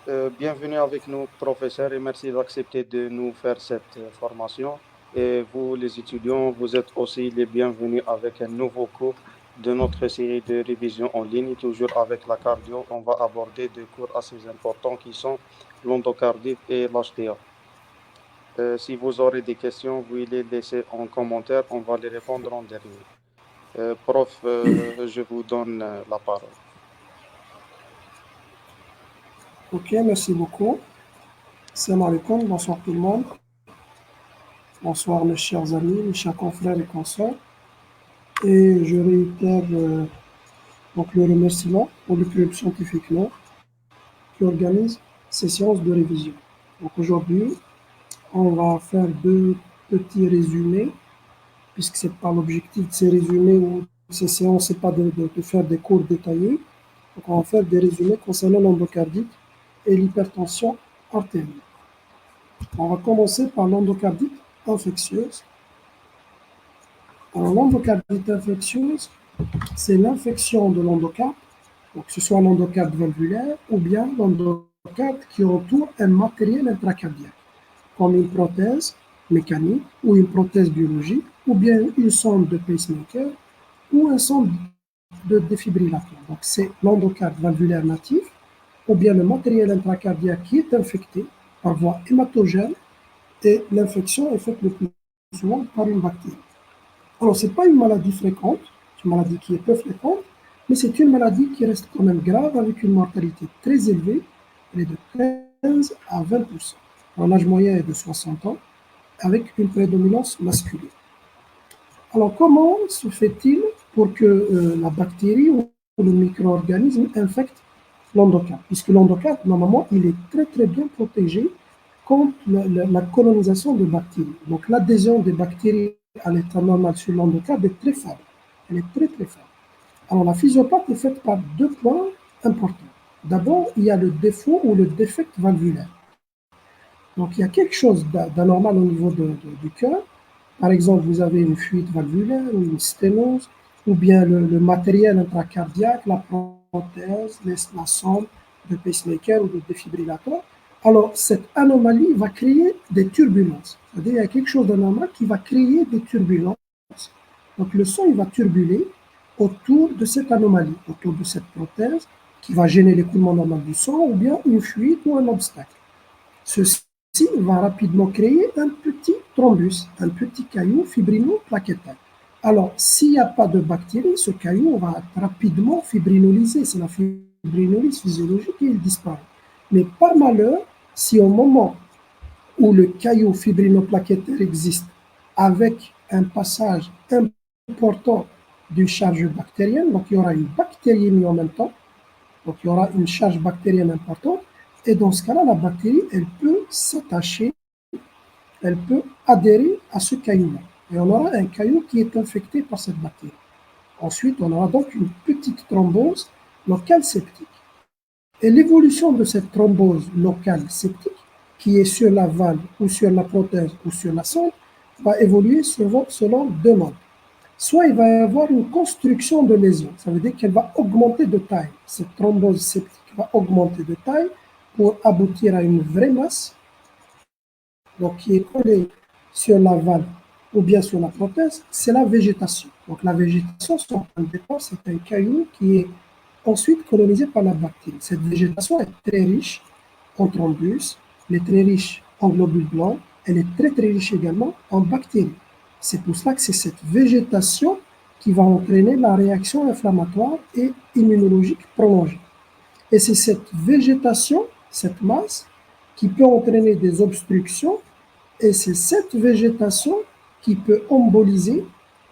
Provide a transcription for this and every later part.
Bienvenue avec nous, professeur, et merci d'accepter de nous faire cette formation. Et vous, les étudiants, vous êtes aussi les bienvenus avec un nouveau cours de notre série de révision en ligne. Toujours avec la cardio, on va aborder deux cours assez importants qui sont l'endocardite et l'HTA. Si vous aurez des questions, vous les laissez en commentaire, on va les répondre en dernier. Prof, je vous donne la parole. Ok, merci beaucoup. Salam alaikum, bonsoir tout le monde. Bonsoir mes chers amis, mes chers confrères et consoeurs. Et je réitère donc le remerciement pour le club scientifique Nord qui organise ces séances de révision. Donc aujourd'hui, on va faire deux petits résumés, puisque c'est pas l'objectif de ces résumés ou ces séances, c'est pas de faire des cours détaillés. Donc on va faire des résumés concernant l'endocardite et l'hypertension artérielle. On va commencer par l'endocardite infectieuse. Alors, l'endocardite infectieuse, c'est l'infection de l'endocarde, donc que ce soit l'endocarde valvulaire ou bien l'endocarde qui entoure un matériel intracardiaque, comme une prothèse mécanique ou une prothèse biologique, ou bien une sonde de pacemaker ou un sonde de défibrillateur. Donc, c'est l'endocarde valvulaire natif ou bien le matériel intracardiaque qui est infecté par voie hématogène et l'infection est faite le plus souvent par une bactérie. Alors, ce n'est pas une maladie fréquente, c'est une maladie qui est peu fréquente, mais c'est une maladie qui reste quand même grave avec une mortalité très élevée, elle est de 15 à 20%. Alors, l'âge moyen est de 60 ans, avec une prédominance masculine. Alors, comment se fait-il pour que la bactérie ou le micro-organisme infecte l'endocarde? Puisque l'endocarde, normalement, il est très très bien protégé contre la colonisation de bactéries. Donc, l'adhésion des bactéries à l'état normal sur l'endocarde est très faible. Elle est très très faible. Alors, la physiopathe est faite par deux points importants. D'abord, il y a le défaut ou le défect valvulaire. Donc, il y a quelque chose d'anormal au niveau du cœur. Par exemple, vous avez une fuite valvulaire ou une sténose, ou bien le matériel intracardiaque, la prothèse, la sonde de pacemaker ou de défibrillateur. Alors, cette anomalie va créer des turbulences. C'est-à-dire qu'il y a quelque chose d'anormal qui va créer des turbulences. Donc, le sang, il va turbuler autour de cette anomalie, autour de cette prothèse, qui va gêner l'écoulement normal du sang, ou bien une fuite ou un obstacle. Ceci va rapidement créer un petit thrombus, un petit caillou fibrino-plaquetal. Alors, s'il n'y a pas de bactéries, ce caillou va être rapidement fibrinolisé. C'est la fibrinolyse physiologique et il disparaît. Mais par malheur, si au moment où le caillou fibrinoplaquettaire existe, avec un passage important d'une charge bactérienne, donc il y aura une bactériémie en même temps, donc il y aura une charge bactérienne importante, et dans ce cas-là, la bactérie, elle peut s'attacher, elle peut adhérer à ce caillou-là. Et on aura un caillou qui est infecté par cette bactérie. Ensuite, on aura donc une petite thrombose locale septique. Et l'évolution de cette thrombose locale septique, qui est sur la valve ou sur la prothèse ou sur la sonde, va évoluer selon deux modes. Soit il va y avoir une construction de lésion, ça veut dire qu'elle va augmenter de taille. Cette thrombose septique va augmenter de taille pour aboutir à une vraie masse, donc qui est collée sur la valve ou bien sur la prothèse, c'est la végétation. Donc la végétation, son départ, c'est un caillou qui est ensuite colonisé par la bactérie. Cette végétation est très riche en thrombus, elle est très riche en globules blancs, elle est très très riche également en bactéries. C'est pour cela que c'est cette végétation qui va entraîner la réaction inflammatoire et immunologique prolongée. Et c'est cette végétation, cette masse, qui peut entraîner des obstructions, et c'est cette végétation qui peut emboliser.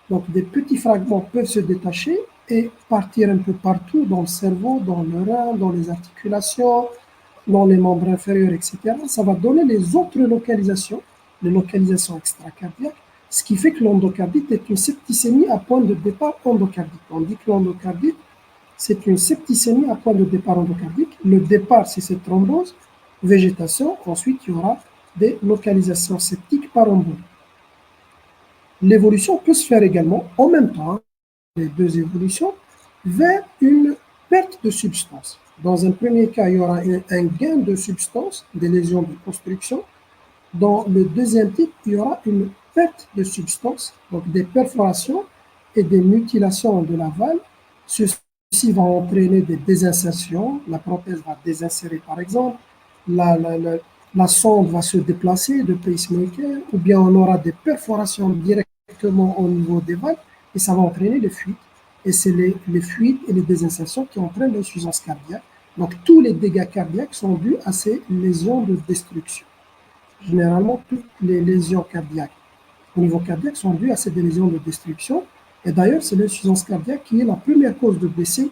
Donc des petits fragments peuvent se détacher et partir un peu partout dans le cerveau, dans le rein, dans les articulations, dans les membres inférieurs, etc. Ça va donner les autres localisations, les localisations extracardiaques, ce qui fait que l'endocardite est une septicémie à point de départ endocardique. On dit que l'endocardite, c'est une septicémie à point de départ endocardique. Le départ, c'est cette thrombose, végétation. Ensuite, il y aura des localisations septiques par embolie. L'évolution peut se faire également en même temps, les deux évolutions, vers une perte de substance. Dans un premier cas, il y aura un gain de substance, des lésions de construction. Dans le deuxième type, il y aura une perte de substance, donc des perforations et des mutilations de la valve. Ceci va entraîner des désinsertions. La prothèse va désinsérer, par exemple. La, la, la, la sonde va se déplacer de pacemaker, ou bien on aura des perforations directement au niveau des valves et ça va entraîner des fuites. Et c'est les fuites et les désinsertions qui entraînent l'insuffisance cardiaque. Donc tous les dégâts cardiaques sont dus à ces lésions de destruction. Généralement, toutes les lésions cardiaques au niveau cardiaque sont dues à ces lésions de destruction. Et d'ailleurs, c'est l'insuffisance cardiaque qui est la première cause de décès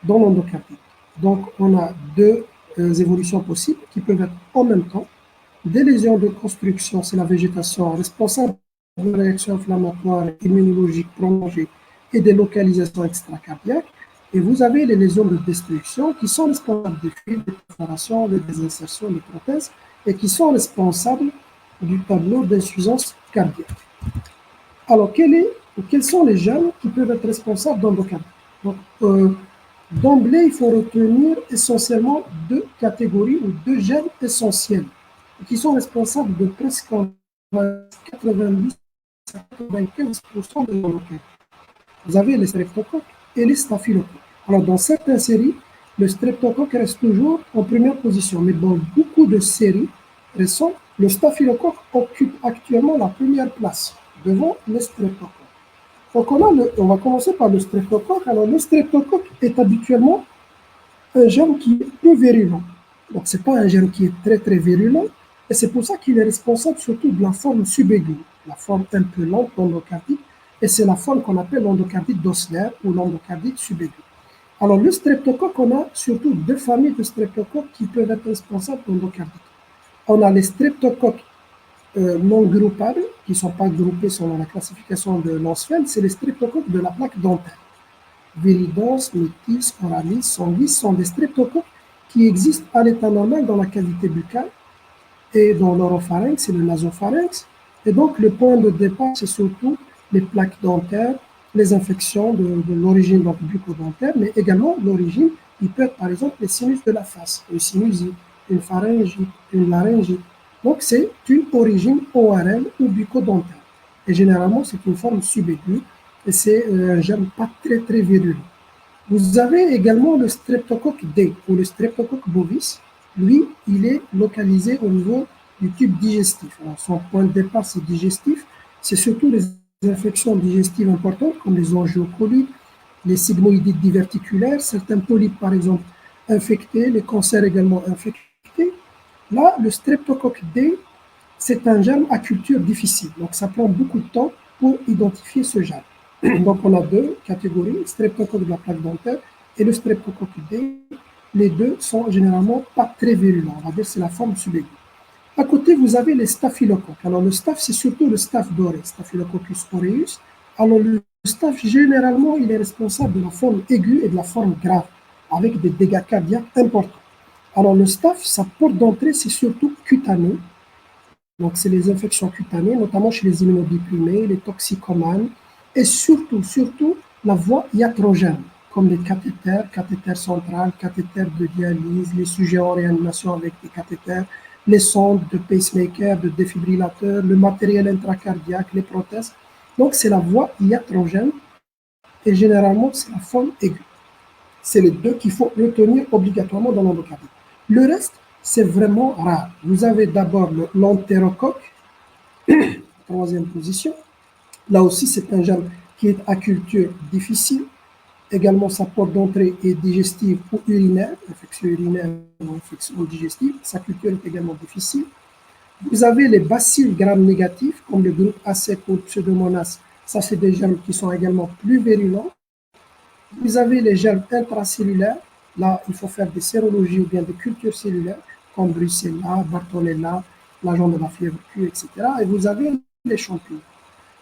dans l'endocardite. Donc, on a deux évolutions possibles qui peuvent être en même temps. Des lésions de construction, c'est la végétation responsable de réactions inflammatoires immunologiques prolongées et des localisations extracardiaques. Et vous avez les lésions de destruction qui sont responsables des fuites, des perforations, des désinsertions, des prothèses et qui sont responsables du tableau d'insuffisance cardiaque. Alors, quels sont les gènes qui peuvent être responsables d'endocardite? D'emblée, il faut retenir essentiellement deux catégories ou deux gènes essentiels qui sont responsables de presque 90 à 95% de l'endocardite. Vous avez les streptocoques et les staphylocoques. Alors, dans certaines séries, le streptocoque reste toujours en première position, mais dans beaucoup de séries récentes, le staphylocoque occupe actuellement la première place devant le streptocoque. Donc, on va commencer par le streptocoque. Alors, le streptocoque est habituellement un germe qui est peu virulent. Donc, ce n'est pas un germe qui est très, très virulent, et c'est pour ça qu'il est responsable surtout de la forme subaiguë, la forme un peu lente d'endocardite, et c'est la forme qu'on appelle l'endocardite d'Osler ou l'endocardite subaiguë. Alors, le streptocoque, on a surtout deux familles de streptocoques qui peuvent être responsables d'endocardite. On a les streptocoques non groupables, qui ne sont pas groupés selon la classification de Lansfeld, c'est les streptocoques de la plaque dentaire. Viridans, Mytis, Oralis, Sanguis sont des streptocoques qui existent à l'état normal dans la cavité buccale et dans l'oropharynx et le nasopharynx. Et donc, le point de départ, c'est surtout les plaques dentaires, les infections de l'origine bucco-dentaire, mais également l'origine, il peut être par exemple les sinus de la face, une sinusite, une pharyngite, une laryngite. Donc, c'est une origine ORL ou bucco-dentaire. Et généralement, c'est une forme subaiguë et c'est un germe pas très, très virulent. Vous avez également le streptocoque D ou le streptocoque bovis. Lui, il est localisé au niveau du tube digestif. Alors, son point de départ, c'est digestif. C'est surtout les infections digestives importantes comme les angiocolites, les sigmoïdites diverticulaires, certains polypes, par exemple, infectés, les cancers également infectés. Là, le streptocoque D, c'est un germe à culture difficile. Donc, ça prend beaucoup de temps pour identifier ce germe. Donc, on a deux catégories, le streptocoque de la plaque dentaire et le streptocoque D. Les deux sont généralement pas très virulents. On va dire que c'est la forme subaiguë. À côté, vous avez les staphylocoques. Alors, le staph, c'est surtout le staph doré, Staphylococcus aureus. Alors, le staph, généralement, il est responsable de la forme aiguë et de la forme grave, avec des dégâts cardiaques importants. Alors, le staph, sa porte d'entrée, c'est surtout cutané. Donc, c'est les infections cutanées, notamment chez les immunodéprimés, les toxicomanes, et surtout, la voie iatrogène, comme les cathéters central, cathéters de dialyse, les sujets en réanimation avec des cathéters, les sondes de pacemaker, de défibrillateur, le matériel intracardiaque, les prothèses. Donc, c'est la voie iatrogène, et généralement, c'est la forme aiguë. C'est les deux qu'il faut retenir obligatoirement dans l'endocardite. Le reste, c'est vraiment rare. Vous avez d'abord l'entérocoque, troisième position. Là aussi, c'est un germe qui est à culture difficile. Également, sa porte d'entrée est digestive ou urinaire, infection urinaire ou infection digestive. Sa culture est également difficile. Vous avez les bacilles gram-négatifs, comme le groupe ASEC ou Pseudomonas. Ça, c'est des germes qui sont également plus virulents. Vous avez les germes intracellulaires. Là, il faut faire des sérologies ou bien des cultures cellulaires, comme Brucella, Bartonella, l'agent de la fièvre Q, etc. Et vous avez les champignons.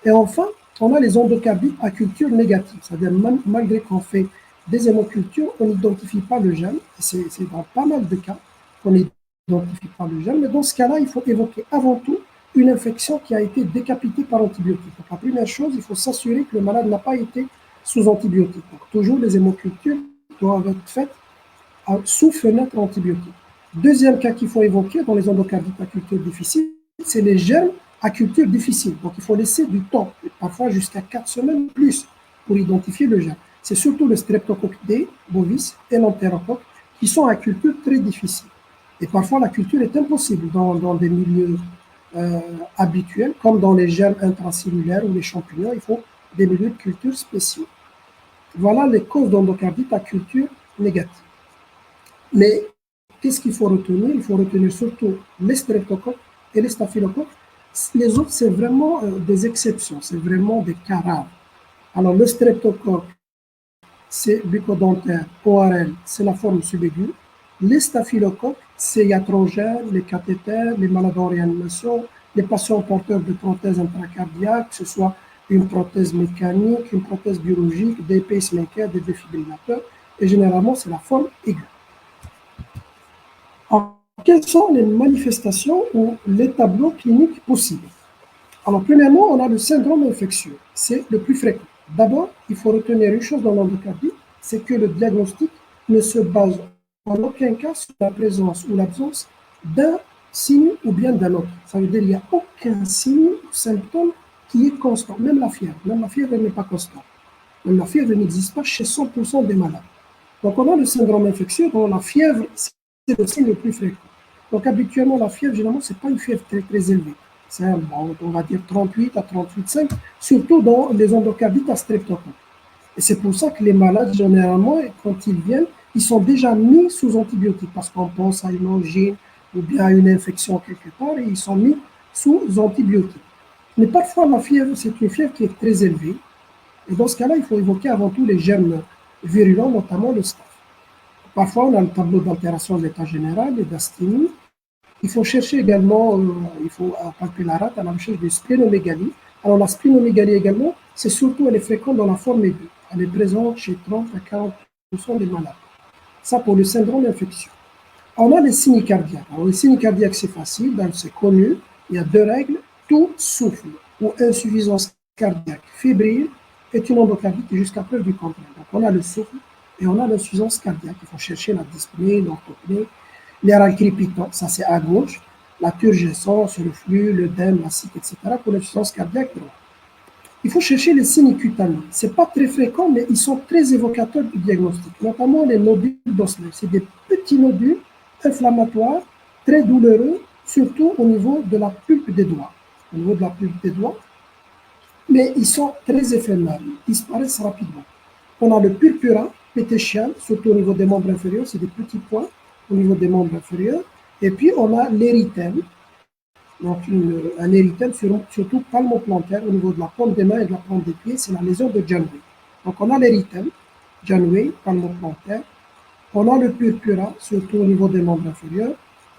Et enfin, on a les endocardites à culture négative, c'est-à-dire malgré qu'on fait des hémocultures, on n'identifie pas le germe. C'est dans pas mal de cas qu'on n'identifie pas le germe. Mais dans ce cas-là, il faut évoquer avant tout une infection qui a été décapitée par antibiotiques. Donc, la première chose, il faut s'assurer que le malade n'a pas été sous antibiotiques. Donc, toujours les hémocultures doivent être faites sous fenêtre antibiotique. Deuxième cas qu'il faut évoquer dans les endocardites à culture difficile, c'est les germes à culture difficile. Donc, il faut laisser du temps, parfois jusqu'à 4 semaines plus, pour identifier le germe. C'est surtout le streptocoque D, bovis et l'entérocoque qui sont à culture très difficile. Et parfois, la culture est impossible dans des milieux habituels, comme dans les germes intracellulaires ou les champignons. Il faut des milieux de culture spéciaux. Voilà les causes d'endocardite à culture négative. Mais qu'est-ce qu'il faut retenir? Il faut retenir surtout les streptocoques et les staphylocoques. Les autres, c'est vraiment des exceptions, c'est vraiment des cas rares. Alors, le streptocoque, c'est bucco-dentaire, ORL, c'est la forme subaiguë. Les staphylocoques, c'est iatrogène, les cathéters, les malades en réanimation, les patients porteurs de prothèses intracardiaques, que ce soit une prothèse mécanique, une prothèse biologique, des pacemakers, des défibrillateurs, et généralement, c'est la forme aiguë. Alors, quelles sont les manifestations ou les tableaux cliniques possibles? Alors, premièrement, on a le syndrome infectieux. C'est le plus fréquent. D'abord, il faut retenir une chose dans l'endocardite, c'est que le diagnostic ne se base en aucun cas sur la présence ou l'absence d'un signe ou bien d'un autre. Ça veut dire qu'il n'y a aucun signe ou symptôme qui est constant, même la fièvre. Même la fièvre n'est pas constante. Même la fièvre n'existe pas chez 100% des malades. Donc, on a le syndrome infectieux dont la fièvre, c'est le signe le plus fréquent. Donc, habituellement, la fièvre, généralement, ce n'est pas une fièvre très, très élevée. C'est, on va dire, 38 à 38,5, surtout dans les endocardites à streptocoque. Et c'est pour ça que les malades, généralement, quand ils viennent, ils sont déjà mis sous antibiotiques parce qu'on pense à une angine ou bien à une infection quelque part et ils sont mis sous antibiotiques. Mais parfois, la fièvre, c'est une fièvre qui est très élevée. Et dans ce cas-là, il faut évoquer avant tout les germes virulents, notamment le staph. Parfois, on a le tableau d'altération de l'état général et d'asthénie. Il faut chercher également, il faut palper la rate à la recherche de splénomégalie. Alors, la splénomégalie également, c'est surtout, elle est fréquente dans la forme aiguë. Elle est présente chez 30 à 40% des malades. Ça pour le syndrome infectieux. On a les signes cardiaques. Alors, les signes cardiaques, c'est facile, c'est connu. Il y a 2 règles. Tout souffle ou insuffisance cardiaque fébrile est une endocardite jusqu'à preuve du contraire. Donc, on a le souffle et on a l'insuffisance cardiaque. Il faut chercher la dyspnée, l'orthopnée, l'air crépitant, ça c'est à gauche, la turgescence, le flux, l'œdème, l'acide, etc. pour l'insuffisance cardiaque droite. Il faut chercher les signes cutanés. Ce n'est pas très fréquent, mais ils sont très évocateurs du diagnostic, notamment les nodules d'Osler. C'est des petits nodules inflammatoires, très douloureux, surtout au niveau de la pulpe des doigts. Au niveau de la pulpe des doigts, mais ils sont très éphémères, ils disparaissent rapidement. On a le purpura pétéchial, surtout au niveau des membres inférieurs, c'est des petits points au niveau des membres inférieurs. Et puis, on a l'érythème, donc un érythème surtout palmoplantaire au niveau de la paume des mains et de la paume des pieds, c'est la lésion de Janeway. Donc, on a l'érythème, Janeway, palmoplantaire. On a le purpura, surtout au niveau des membres inférieurs.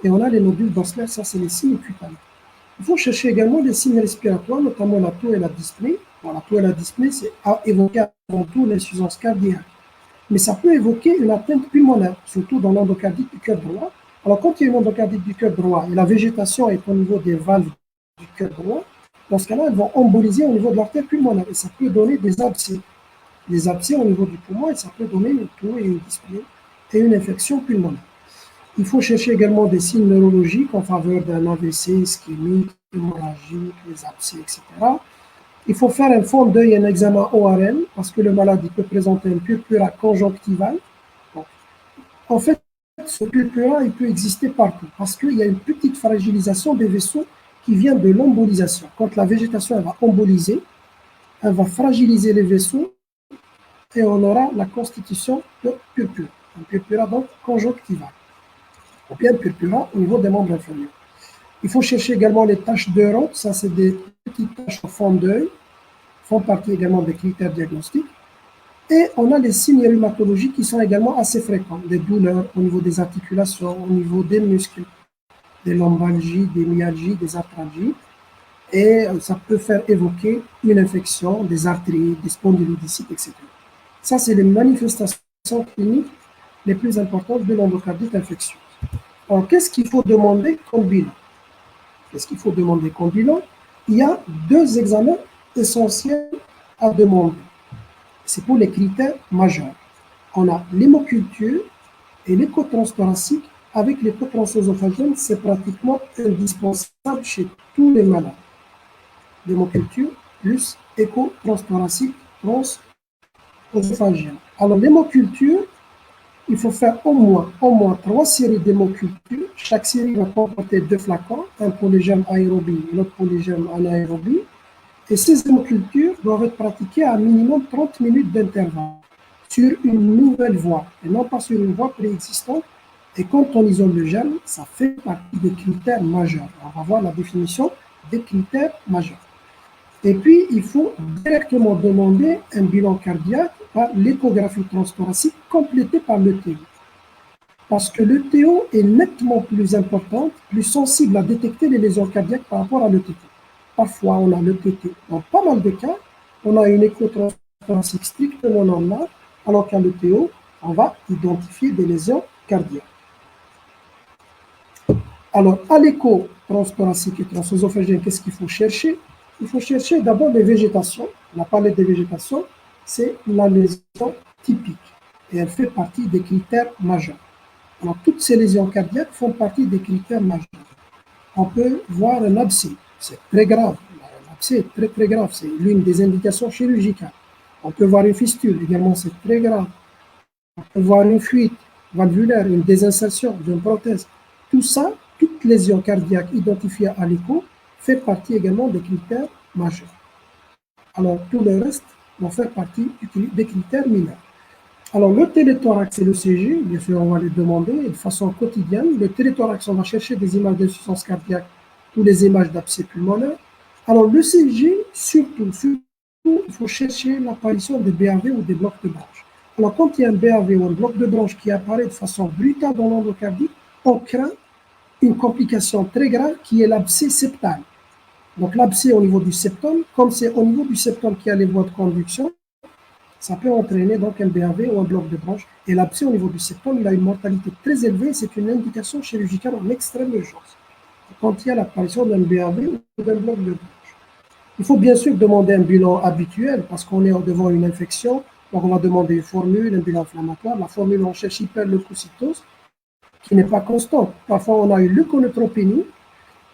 Et on a les nodules d'Osler, ça, c'est les signes cutanés. Il faut chercher également des signes respiratoires, notamment la toux et la dyspnée. Bon, la toux et la dyspnée, c'est à évoquer avant tout l'insuffisance cardiaque. Mais ça peut évoquer une atteinte pulmonaire, surtout dans l'endocardite du cœur droit. Alors, quand il y a une endocardite du cœur droit et la végétation est au niveau des valves du cœur droit, dans ce cas-là, elles vont emboliser au niveau de l'artère pulmonaire et ça peut donner des abcès. Des abcès au niveau du poumon et ça peut donner une toux et une dyspnée et une infection pulmonaire. Il faut chercher également des signes neurologiques en faveur d'un AVC ischémique, hémorragique, les abcès, etc. Il faut faire un fond d'œil et un examen ORL parce que le malade peut présenter un purpura conjonctival. Donc, en fait, ce purpura, il peut exister partout parce qu'il y a une petite fragilisation des vaisseaux qui vient de l'embolisation. Quand la végétation elle va emboliser, elle va fragiliser les vaisseaux et on aura la constitution de purpura. Un purpura donc conjonctival. Ou bien purpura au niveau des membres inférieurs. Il faut chercher également les taches d'Europe, ça c'est des petites taches au fond d'œil, font partie également des critères diagnostiques. Et on a les signes rhumatologiques qui sont également assez fréquents, des douleurs au niveau des articulations, au niveau des muscles, des lombalgies, des myalgies, des arthralgies. Et ça peut faire évoquer une infection, des artérites, des spondylodycites, etc. Ça, c'est les manifestations cliniques les plus importantes de l'endocardite infectieuse. Alors, qu'est-ce qu'il faut demander comme bilan? Qu'est-ce qu'il faut demander comme bilan? Il y a 2 examens essentiels à demander. C'est pour les critères majeurs. On a l'hémoculture Et l'écho transthoracique, avec l'écho transœsophagien, c'est pratiquement indispensable chez tous les malades. L'hémoculture plus écho transthoracique, transœsophagien. Alors, l'hémoculture, il faut faire au moins 3 séries d'hémoculture. Chaque série va comporter 2 flacons, un pour les germes aérobie et l'autre pour les germes anaérobie. Et ces hémocultures doivent être pratiquées à un minimum 30 minutes d'intervalle sur une nouvelle voie et non pas sur une voie préexistante. Et quand on isole le germe, ça fait partie des critères majeurs. On va voir la définition des critères majeurs. Et puis, il faut directement demander un bilan cardiaque par l'échographie transthoracique complétée par le TO. Parce que le TO est nettement plus important, plus sensible à détecter les lésions cardiaques par rapport à l'ETT. Parfois, on a l'ETT. Dans pas mal de cas, on a une écho transthoracique strictement normale, alors qu'à l'ETO, on va identifier des lésions cardiaques. Alors, à l'écho transthoracique et transœsophagien, qu'est-ce qu'il faut chercher? Il faut chercher d'abord les végétations. La palette des végétations, c'est la lésion typique. Et elle fait partie des critères majeurs. Alors, toutes ces lésions cardiaques font partie des critères majeurs. On peut voir un abcès. C'est très grave. L'abcès est très, très grave. C'est l'une des indications chirurgicales. On peut voir une fistule. Également, c'est très grave. On peut voir une fuite valvulaire, une désinsertion d'une prothèse. Tout ça, toute lésion cardiaque identifiée à l'écho fait partie également des critères majeurs. Alors, tout le reste vont faire partie des critères mineurs. Alors, le téléthorax et le CG, bien sûr, on va les demander de façon quotidienne. Le téléthorax, on va chercher des images d'insuffisance cardiaque ou les images d'abcès pulmonaire. Alors, le CG, surtout, il faut chercher l'apparition des BAV ou des blocs de branche. Alors, quand il y a un BAV ou un bloc de branche qui apparaît de façon brutale dans l'endocardie, on craint une complication très grave qui est l'abcès septal. Donc, l'abcès au niveau du septum, comme c'est au niveau du septum qu'il y a les voies de conduction, ça peut entraîner donc un BAV ou un bloc de branche. Et l'abcès au niveau du septum, il a une mortalité très élevée. C'est une indication chirurgicale en extrême urgence. Quand il y a l'apparition d'un BAV ou d'un bloc de branche. Il faut bien sûr demander un bilan habituel parce qu'on est devant une infection. Donc, on va demander une formule, un bilan inflammatoire. La formule, on cherche hyperleucocytose qui n'est pas constante. Parfois, on a une leuconeutropénie.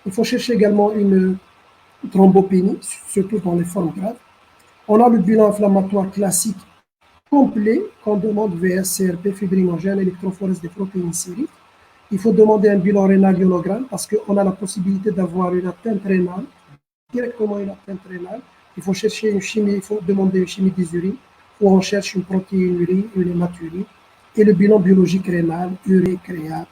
Il faut chercher également une thrombopénie, surtout dans les formes graves. On a le bilan inflammatoire classique complet qu'on demande VS, CRP, fibrinogène, électrophorèse des protéines sériques. Il faut demander un bilan rénal ionogramme parce qu'on a la possibilité d'avoir une atteinte rénale, directement une atteinte rénale. Il faut chercher une chimie, il faut demander une chimie des urines où on cherche une protéinurie, une hématurie et le bilan biologique rénal, urée, créate.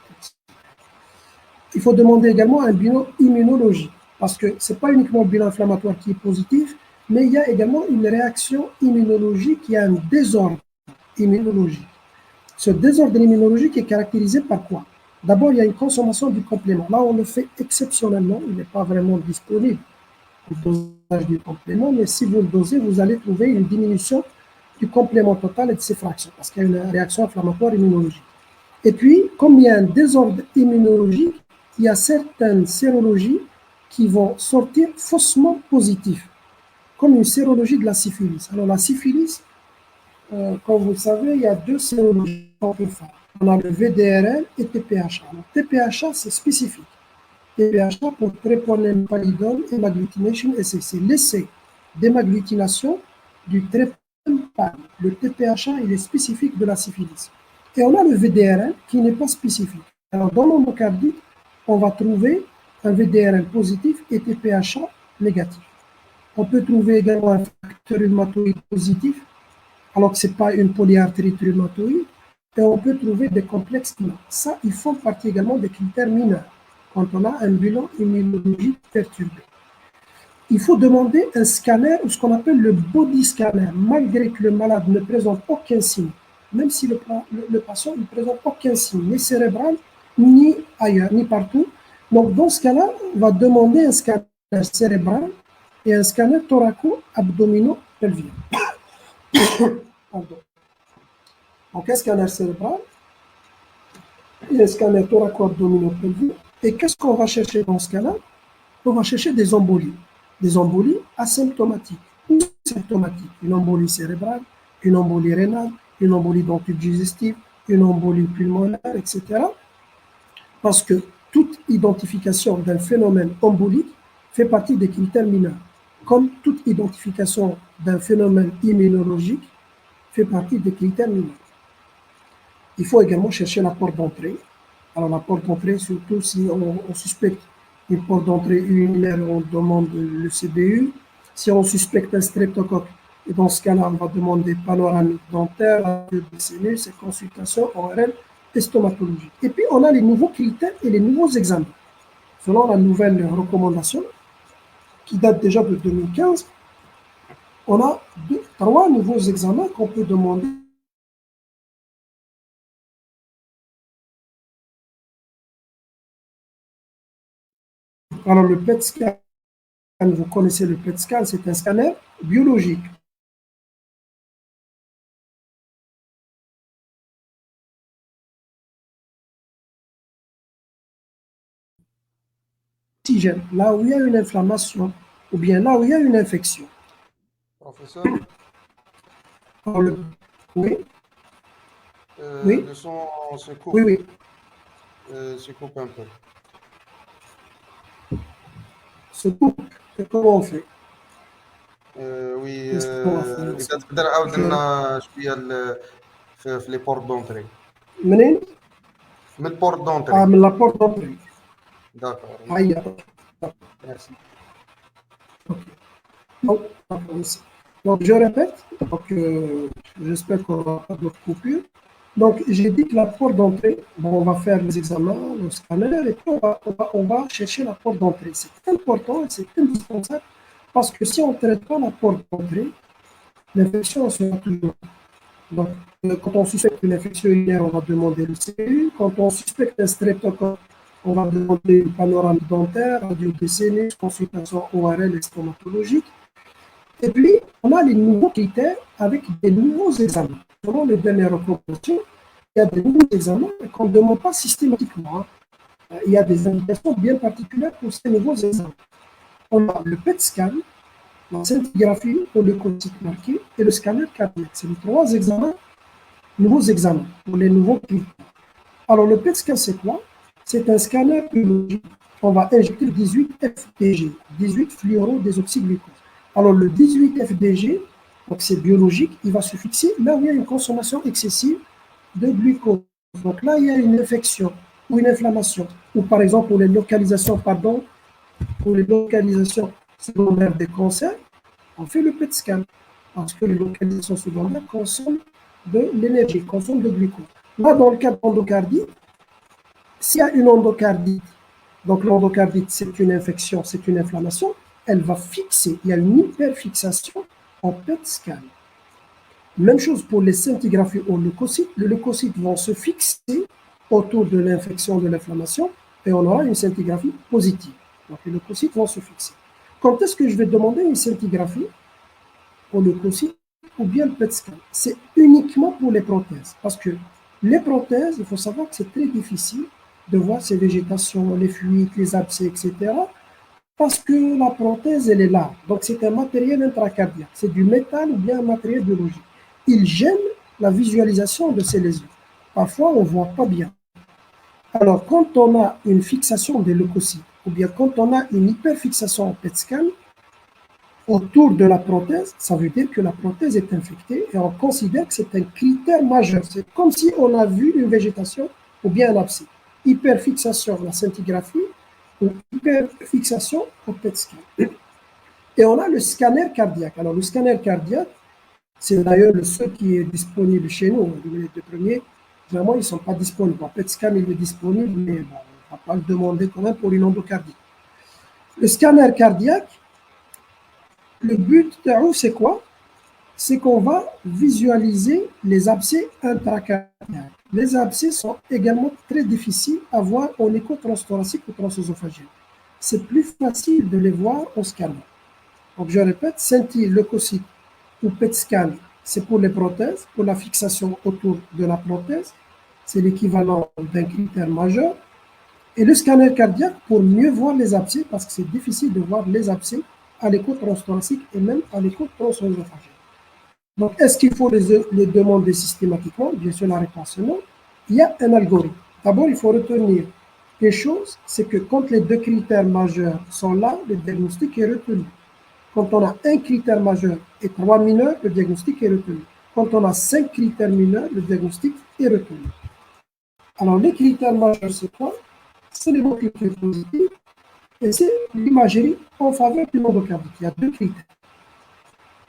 Il faut demander également un bilan immunologique parce que ce n'est pas uniquement le bilan inflammatoire qui est positif, mais il y a également une réaction immunologique, il y a un désordre immunologique. Ce désordre immunologique est caractérisé par quoi? D'abord, il y a une consommation du complément. Là, on le fait exceptionnellement, il n'est pas vraiment disponible, le dosage du complément, mais si vous le dosez, vous allez trouver une diminution du complément total et de ses fractions, parce qu'il y a une réaction inflammatoire immunologique. Et puis, comme il y a un désordre immunologique, il y a certaines sérologies qui vont sortir faussement positives, comme une sérologie de la syphilis. Alors, la syphilis, comme vous le savez, il y a 2 sérologies qu'on peut faire. On a le VDRL et TPHA. Alors, TPHA, c'est spécifique. TPHA pour Treponème pallidum hemagglutination essay. C'est l'essai d'hémagglutination du Treponème pallidum. Le TPHA, il est spécifique de la syphilis. Et on a le VDRL qui n'est pas spécifique. Alors, dans l'endocardite, on va trouver un VDRL positif et TPHA négatif. On peut trouver également un facteur rhumatoïde positif, alors que ce n'est pas une polyarthrite rhumatoïde. Et on peut trouver des complexes mineurs. Ça, ils font partie également des critères mineurs quand on a un bilan immunologique perturbé. Il faut demander un scanner ou ce qu'on appelle le body scanner, malgré que le malade ne présente aucun signe, même si le patient ne présente aucun signe, ni cérébral, ni ailleurs, ni partout. Donc, dans ce cas-là, on va demander un scanner cérébral et un scanner thoraco-abdominopelvien. Pardon. Donc, un scanner cérébral et un scanner thoraco-abdominopelvien. Et qu'est-ce qu'on va chercher dans ce cas-là? On va chercher des embolies asymptomatiques ou symptomatiques. Une embolie cérébrale, une embolie rénale, une embolie dans le tube digestif, une embolie pulmonaire, etc. Parce que toute identification d'un phénomène embolique fait partie des critères mineurs, comme toute identification d'un phénomène immunologique fait partie des critères mineurs. Il faut également chercher la porte d'entrée. Alors la porte d'entrée, surtout si on suspecte une porte d'entrée urinaire, on demande le CBU. Si on suspecte un streptocoque, et dans ce cas-là, on va demander panoramique dentaire, sinus et consultation ORL et stomatologie. Et puis, on a les nouveaux critères et les nouveaux examens. Selon la nouvelle recommandation, qui date déjà de 2015, on a trois nouveaux examens qu'on peut demander. Alors, le PET scan, vous connaissez le PET scan, c'est un scanner biologique. Là où il y a une inflammation, ou bien là où il y a une infection. Professeur, Oui, oui. Le son se coupe. Oui, oui. Se coupe un peu. Se coupe. Comment on fait oui. إذا تقدر عاود لنا شوية في لي بورت دونتري. منين؟ من البورت دونتري. من لا بورت دونتري. D'accord. Merci. Donc, je répète, j'espère qu'on n'aura pas d'autres coupures. Donc, j'ai dit que la porte d'entrée, on va faire les examens, le scanner, et puis on va chercher la porte d'entrée. C'est important et c'est indispensable parce que si on ne traite pas la porte d'entrée, l'infection sera toujours. Donc, quand on suspecte une infection urinaire, on va demander le CU. Quand on suspecte un streptocoque, on va demander une panoramique dentaire, radio des sinus, consultation ORL et stomatologique. Et puis, on a les nouveaux critères avec des nouveaux examens. Selon les dernières recommandations, il y a des nouveaux examens qu'on ne demande pas systématiquement. Il y a des indications bien particulières pour ces nouveaux examens. On a le PET scan, la scintigraphie au leucocyte marqué et le scanner cardiaque. C'est les trois examens, nouveaux examens pour les nouveaux critères. Alors, le PET scan, c'est quoi? C'est un scanner biologique. On va injecter 18 FDG, 18 fluorodésoxyglucose. Alors, le 18 FDG, donc c'est biologique, il va se fixer là où il y a une consommation excessive de glucose. Donc là, il y a une infection ou une inflammation, ou par exemple pour les localisations, secondaires des cancers, on fait le PET scan parce que les localisations secondaires consomment de l'énergie, consomment de glucose. Là, dans le cas d'endocardite, s'il y a une endocardite, donc l'endocardite, c'est une infection, c'est une inflammation, elle va fixer, il y a une hyperfixation en PET scan. Même chose pour les scintigraphies au leucocyte. Les leucocytes vont se fixer autour de l'infection, de l'inflammation, et on aura une scintigraphie positive. Donc les leucocytes vont se fixer. Quand est-ce que je vais demander une scintigraphie au leucocyte ou bien le PET scan? C'est uniquement pour les prothèses. Parce que les prothèses, il faut savoir que c'est très difficile de voir ces végétations, les fluides, les abcès, etc. Parce que la prothèse, elle est là. Donc, c'est un matériel intracardiaque. C'est du métal ou bien un matériel biologique. Il gêne la visualisation de ces lésions. Parfois, on ne voit pas bien. Alors, quand on a une fixation des leucocytes, ou bien quand on a une hyperfixation en PET scan, autour de la prothèse, ça veut dire que la prothèse est infectée et on considère que c'est un critère majeur. C'est comme si on a vu une végétation ou bien un abcès. Hyperfixation, la scintigraphie, ou hyperfixation au PET scan. Et on a le scanner cardiaque. Alors, le scanner cardiaque, c'est d'ailleurs le seul qui est disponible chez nous. Les deux premiers, vraiment, ils ne sont pas disponibles. Le PET scan, il est disponible, mais bon, on ne va pas le demander quand même pour une endocardie. Le scanner cardiaque, le but, c'est quoi? C'est qu'on va visualiser les abcès intracardiaques. Les abcès sont également très difficiles à voir en écho transthoracique ou transœsophagien. C'est plus facile de les voir au scanner. Donc, je répète, scintille, leucocyte ou PET scan, c'est pour les prothèses, pour la fixation autour de la prothèse. C'est l'équivalent d'un critère majeur. Et le scanner cardiaque pour mieux voir les abcès, parce que c'est difficile de voir les abcès à l'écho transthoracique et même à l'écho transœsophagien. Donc, est-ce qu'il faut les demander systématiquement? Bien sûr, la réponse est non. il y a un algorithme. D'abord, il faut retenir une chose, c'est que quand les deux critères majeurs sont là, le diagnostic est retenu. Quand on a un critère majeur et 3 mineurs, le diagnostic est retenu. Quand on a 5 critères mineurs, le diagnostic est retenu. Alors, les critères majeurs, c'est quoi? C'est l'hémoculture positive et c'est l'imagerie en faveur du endocardique. Il y a deux critères.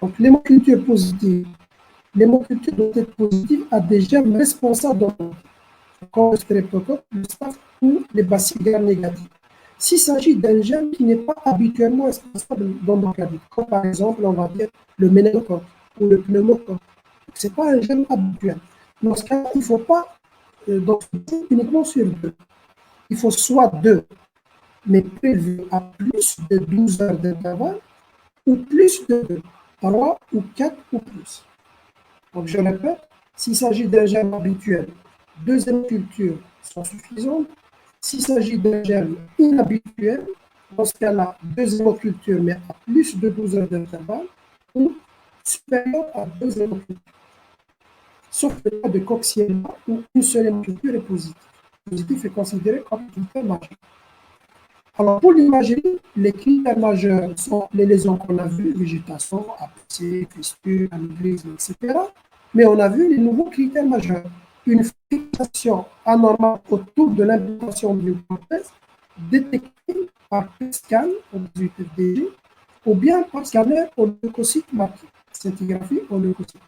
Donc, l'hémoculture positive, l'hémoculture doit être positive à des germes responsables comme le streptocoque, le staph ou les bacilles gram-négatifs. S'il s'agit d'un germe qui n'est pas habituellement responsable d'endocardite, comme par exemple, on va dire le méningocoque ou le pneumocoque, ce n'est pas un germe habituel. Dans ce cas, il ne faut pas uniquement sur 2. Il faut soit 2, mais prévu à plus de 12 heures d'intervalle, ou plus de 2, 3 ou 4 ou plus. Donc je répète, s'il s'agit d'un germe habituel, 2 hémocultures sont suffisantes. S'il s'agit d'un germe inhabituel, dans ce cas-là, 2 hémocultures, mais à plus de 12 heures d'intervalle, ou supérieur à 2 hémocultures. Sauf le cas de Coxiella, où une seule hémoculture est positive. Positif est considéré comme critère majeur. Alors, pour l'imagerie, les critères majeurs sont les lésions qu'on a vues, végétation, abcès, fistule, anévrisme, etc. Mais on a vu les nouveaux critères majeurs. Une fixation anormale autour de l'implantation d'une prothèse détectée par PET-scan au 18 FDG ou bien par scanner au leucocyte marqué. Scintigraphie au leucocyte.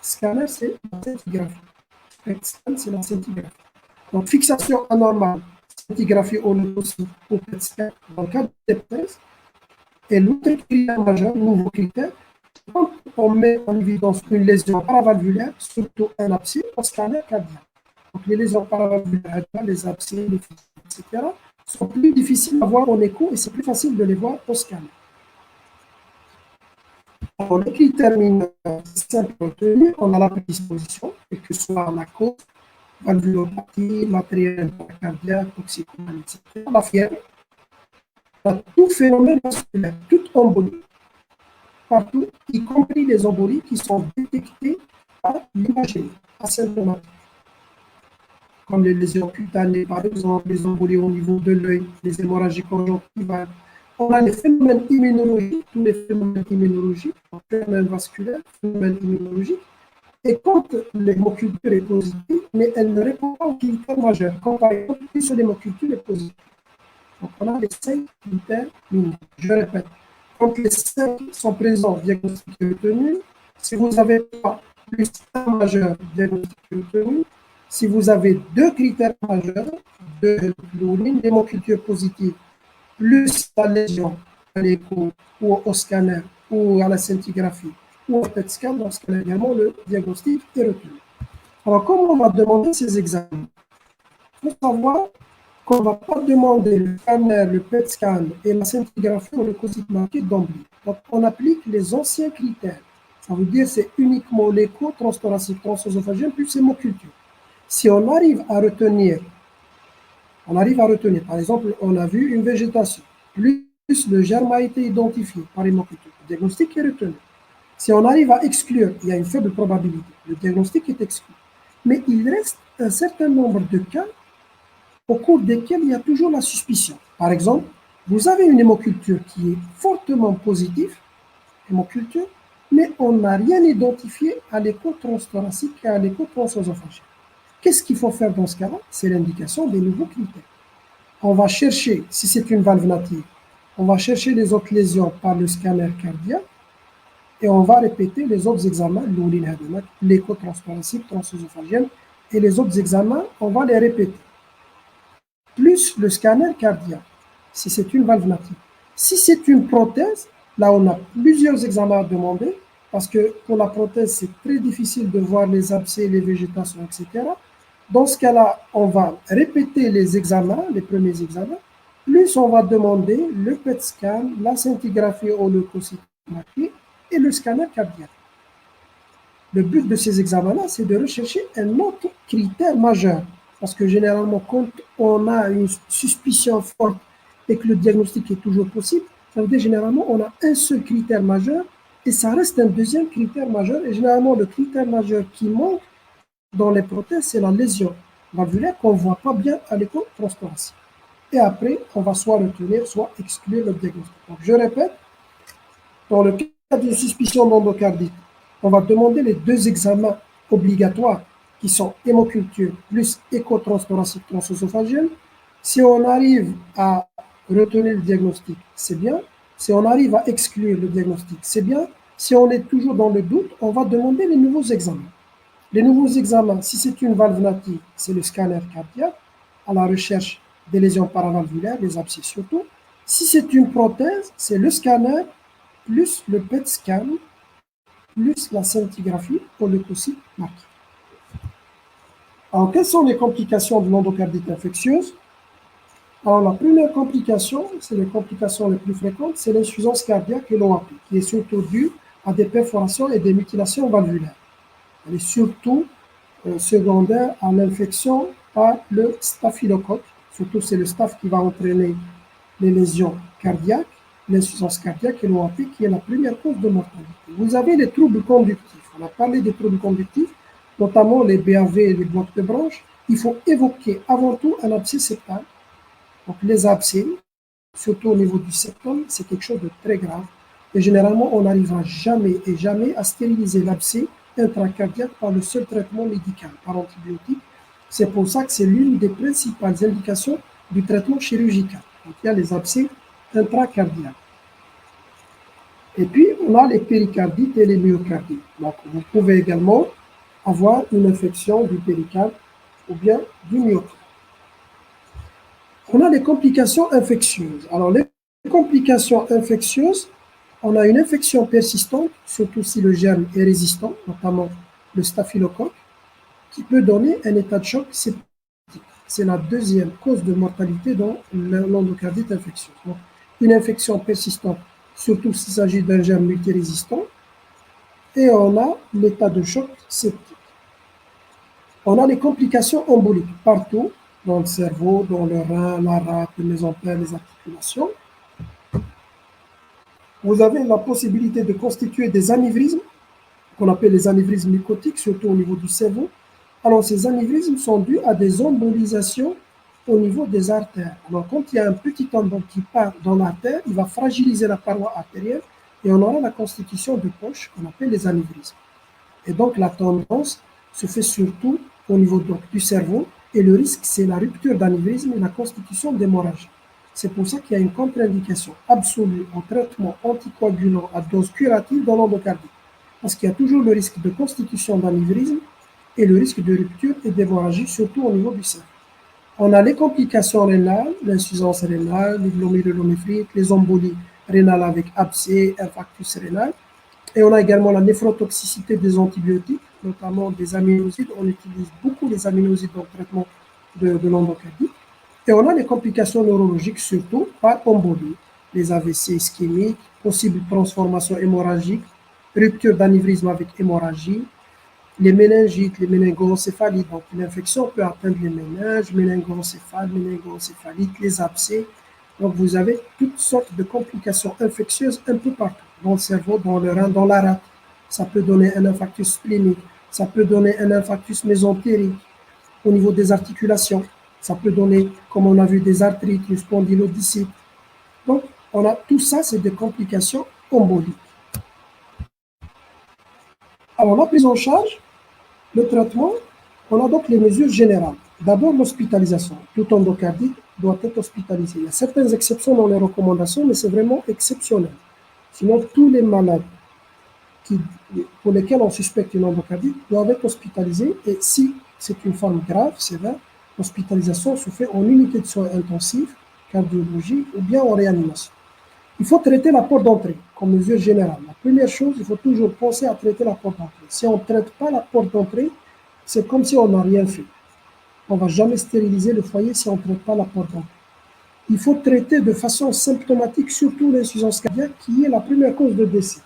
Scanner, c'est la scintigraphie. PET-scan, c'est la scintigraphie. Donc, fixation anormale, scintigraphie au leucocyte ou PET-scan dans le cas de TEPS. Et l'autre critère majeur, nouveau critère, quand on met en évidence une lésion paravalvulaire, surtout un abcès, au scanner cardiaque. Donc, les lésions paravalvulaires, les abcès, les fistules, etc., sont plus difficiles à voir en écho et c'est plus facile de les voir au scanner. Alors, les critères mineurs simples retenus, on a la prédisposition, et que ce soit la cause, valvulopathie, matériel cardiaque, toxicomanie, etc., la fièvre, tout phénomène vasculaire, toute embolie, partout, y compris les embolies qui sont détectées par l'imagerie asymptomatique, comme les lésions cutanées, par exemple, les embolies au niveau de l'œil, les hémorragies conjonctivales. On a les phénomènes immunologiques, tous les phénomènes immunologiques, phénomènes vasculaires, phénomènes immunologiques, et quand l'hémoculture est positive, mais elle ne répond pas aux critères majeurs, comme par exemple, une seule hémoculture est positive. Donc, on a les 5 critères mineurs. Je répète, quand les 5 sont présents, diagnostic est retenu. Si vous avez pas plus un majeur, diagnostic est retenu. Si vous avez 2 critères majeurs, une hémoculture positive, plus la lésion à l'écho ou au scanner ou à la scintigraphie ou au PET scan, dans ce cas-là également, le diagnostic est retenu. Alors, comment on va demander ces examens? Il faut savoir qu'on ne va pas demander le scanner, le PET scan et la scintigraphie ou le leucocyte marqué d'emblée. Donc, on applique les anciens critères. Ça veut dire que c'est uniquement l'écho transthoracique, transœsophagien plus hémoculture. Si on arrive à retenir, par exemple, on a vu une végétation, plus le germe a été identifié par hémoculture, le diagnostic est retenu. Si on arrive à exclure, il y a une faible probabilité, le diagnostic est exclu. Mais il reste un certain nombre de cas au cours desquels il y a toujours la suspicion. Par exemple, vous avez une hémoculture qui est fortement positive, hémoculture, mais on n'a rien identifié à l'écho transthoracique et à l'écho transœsophagien. Qu'est-ce qu'il faut faire dans ce cas-là? C'est l'indication des nouveaux critères. On va chercher, si c'est une valve native, on va chercher les autres lésions par le scanner cardiaque et on va répéter les autres examens, l'écho transthoracique, transœsophagienne, et les autres examens, on va les répéter. Plus le scanner cardiaque, si c'est une valve native. Si c'est une prothèse, là on a plusieurs examens à demander, parce que pour la prothèse, c'est très difficile de voir les abcès, les végétations, etc. Dans ce cas-là, on va répéter les examens, les premiers examens, plus on va demander le PET scan, la scintigraphie au leucocyte marqué et le scanner cardiaque. Le but de ces examens-là, c'est de rechercher un autre critère majeur. Parce que généralement, quand on a une suspicion forte et que le diagnostic est toujours possible, ça veut dire généralement on a un seul critère majeur et ça reste un deuxième critère majeur. Et généralement, le critère majeur qui manque, dans les prothèses, c'est la lésion valvulaire qu'on ne voit pas bien à l'écho transthoracique. Et après, on va soit retenir, soit exclure le diagnostic. Donc, je répète, dans le cas d'une suspicion d'endocardite, on va demander les deux examens obligatoires qui sont hémoculture plus écho transthoracique transœsophagienne. Si on arrive à retenir le diagnostic, c'est bien. Si on arrive à exclure le diagnostic, c'est bien. Si on est toujours dans le doute, on va demander les nouveaux examens. Les nouveaux examens, si c'est une valve native, c'est le scanner cardiaque à la recherche des lésions paravalvulaires, les abcès surtout. Si c'est une prothèse, c'est le scanner plus le PET scan plus la scintigraphie pour leucocyte marqué. Alors, quelles sont les complications de l'endocardite infectieuse? Alors, la première complication, c'est les complications les plus fréquentes, c'est l'insuffisance cardiaque et l'OAP, qui est surtout due à des perforations et des mutilations valvulaires. Elle est surtout secondaire à l'infection par le staphylocoque. Surtout, c'est le staph qui va entraîner les lésions cardiaques, l'insuffisance cardiaque et l'OAP, qui est la première cause de mortalité. Vous avez les troubles conductifs. On a parlé des troubles conductifs, notamment les BAV et les blocs de branches. Il faut évoquer avant tout un abcès septal. Donc, les abcès, surtout au niveau du septum, c'est quelque chose de très grave. Et généralement, on n'arrivera jamais et jamais à stériliser l'abcès intracardiaque par le seul traitement médical, par antibiotique. C'est pour ça que c'est l'une des principales indications du traitement chirurgical. Donc, il y a les abcès intracardiaques. Et puis, on a les péricardites et les myocardites. Donc, vous pouvez également avoir une infection du péricarde ou bien du myocarde. On a les complications infectieuses. Alors, les complications infectieuses, on a une infection persistante, surtout si le germe est résistant, notamment le staphylocoque, qui peut donner un état de choc septique. C'est la deuxième cause de mortalité dans l'endocardite infectieuse. Donc, une infection persistante, surtout s'il s'agit d'un germe multirésistant, et on a l'état de choc septique. On a les complications emboliques partout, dans le cerveau, dans le rein, la rate, le mésentère, les articulations. Vous avez la possibilité de constituer des anévrismes, qu'on appelle les anévrismes mycotiques, surtout au niveau du cerveau. Alors, ces anévrismes sont dus à des embolisations au niveau des artères. Alors, quand il y a un petit embol qui part dans l'artère, il va fragiliser la paroi artérielle et on aura la constitution de poches qu'on appelle les anévrismes. Et donc, la tendance se fait surtout au niveau donc, du cerveau et le risque, c'est la rupture d'anévrisme et la constitution d'hémorragie. C'est pour ça qu'il y a une contre-indication absolue au traitement anticoagulant à dose curative dans l'endocardite. Parce qu'il y a toujours le risque de constitution d'anévrisme et le risque de rupture et d'hémorragie, surtout au niveau du cerveau. On a les complications rénales, l'insuffisance rénale, les glomérulonéphrite, les embolies rénales avec abcès, infarctus rénal. Et on a également la néphrotoxicité des antibiotiques, notamment des aminosides. On utilise beaucoup les aminosides dans le traitement de l'endocardite. Et on a les complications neurologiques, surtout par embolie, les AVC ischémiques, possible transformation hémorragique, rupture d'anévrisme avec hémorragie, les méningites, les méningoencéphalites. Donc, l'infection peut atteindre les méninges, méningoencéphale, méningoencéphalite, les abcès. Donc, vous avez toutes sortes de complications infectieuses un peu partout, dans le cerveau, dans le rein, dans la rate. Ça peut donner un infarctus splénique, ça peut donner un infarctus mésentérique au niveau des articulations. Ça peut donner, comme on a vu, des arthrites, une spondylodicite. Donc, on a tout ça, c'est des complications emboliques. Alors, la prise en charge, le traitement, on a donc les mesures générales. D'abord, l'hospitalisation. Tout endocardite doit être hospitalisé. Il y a certaines exceptions dans les recommandations, mais c'est vraiment exceptionnel. Sinon, tous les malades pour lesquels on suspecte une endocardite doivent être hospitalisés. Et si c'est une forme grave, sévère, l'hospitalisation se fait en unité de soins intensifs, cardiologie ou bien en réanimation. Il faut traiter la porte d'entrée comme mesure générale. La première chose, il faut toujours penser à traiter la porte d'entrée. Si on ne traite pas la porte d'entrée, c'est comme si on n'a rien fait. On ne va jamais stériliser le foyer si on ne traite pas la porte d'entrée. Il faut traiter de façon symptomatique surtout l'insuffisance cardiaque qui est la première cause de décès.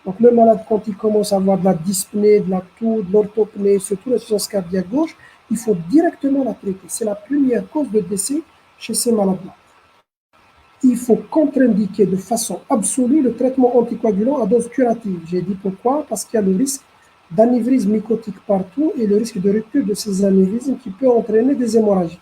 Donc le malade, quand il commence à avoir de la dyspnée, de la toux, de l'orthopnée, surtout l'insuffisance cardiaque gauche, il faut directement la traiter. C'est la première cause de décès chez ces malades-là. Il faut contre-indiquer de façon absolue le traitement anticoagulant à dose curative. J'ai dit pourquoi? Parce qu'il y a le risque d'anévrisme mycotique partout et le risque de rupture de ces anévrismes qui peut entraîner des hémorragies.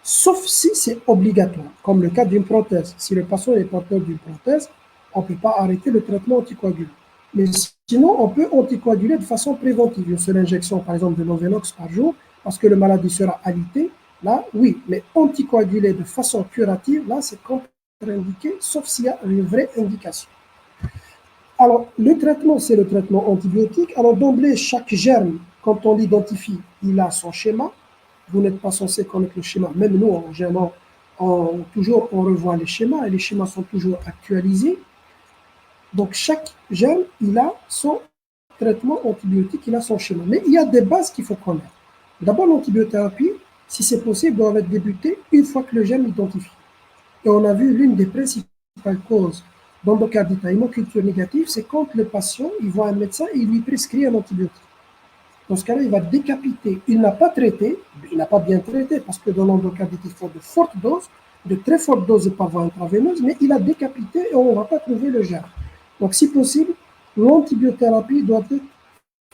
Sauf si c'est obligatoire, comme le cas d'une prothèse. Si le patient est porteur d'une prothèse, on ne peut pas arrêter le traitement anticoagulant. Mais sinon, on peut anticoaguler de façon préventive. Une seule injection, par exemple, de Novenox par jour, parce que le malade sera alité, là, oui. Mais anticoaguler de façon curative, là, c'est contre-indiqué, sauf s'il y a une vraie indication. Alors, le traitement, c'est le traitement antibiotique. Alors, d'emblée, chaque germe, quand on l'identifie, il a son schéma. Vous n'êtes pas censé connaître le schéma. Même nous, en général, on revoit les schémas et les schémas sont toujours actualisés. Donc, chaque germe, il a son traitement antibiotique, il a son schéma. Mais il y a des bases qu'il faut connaître. D'abord, l'antibiothérapie, si c'est possible, doit être débutée une fois que le germe est identifié. Et on a vu l'une des principales causes d'endocardite à hémoculture négative, c'est quand le patient, il voit un médecin et il lui prescrit un antibiotique. Dans ce cas-là, il va décapiter. Il n'a pas traité, il n'a pas bien traité, parce que dans l'endocardite, il faut de fortes doses, de très fortes doses par voie intraveineuse, mais il a décapité et on ne va pas trouver le germe. Donc, si possible, l'antibiothérapie doit être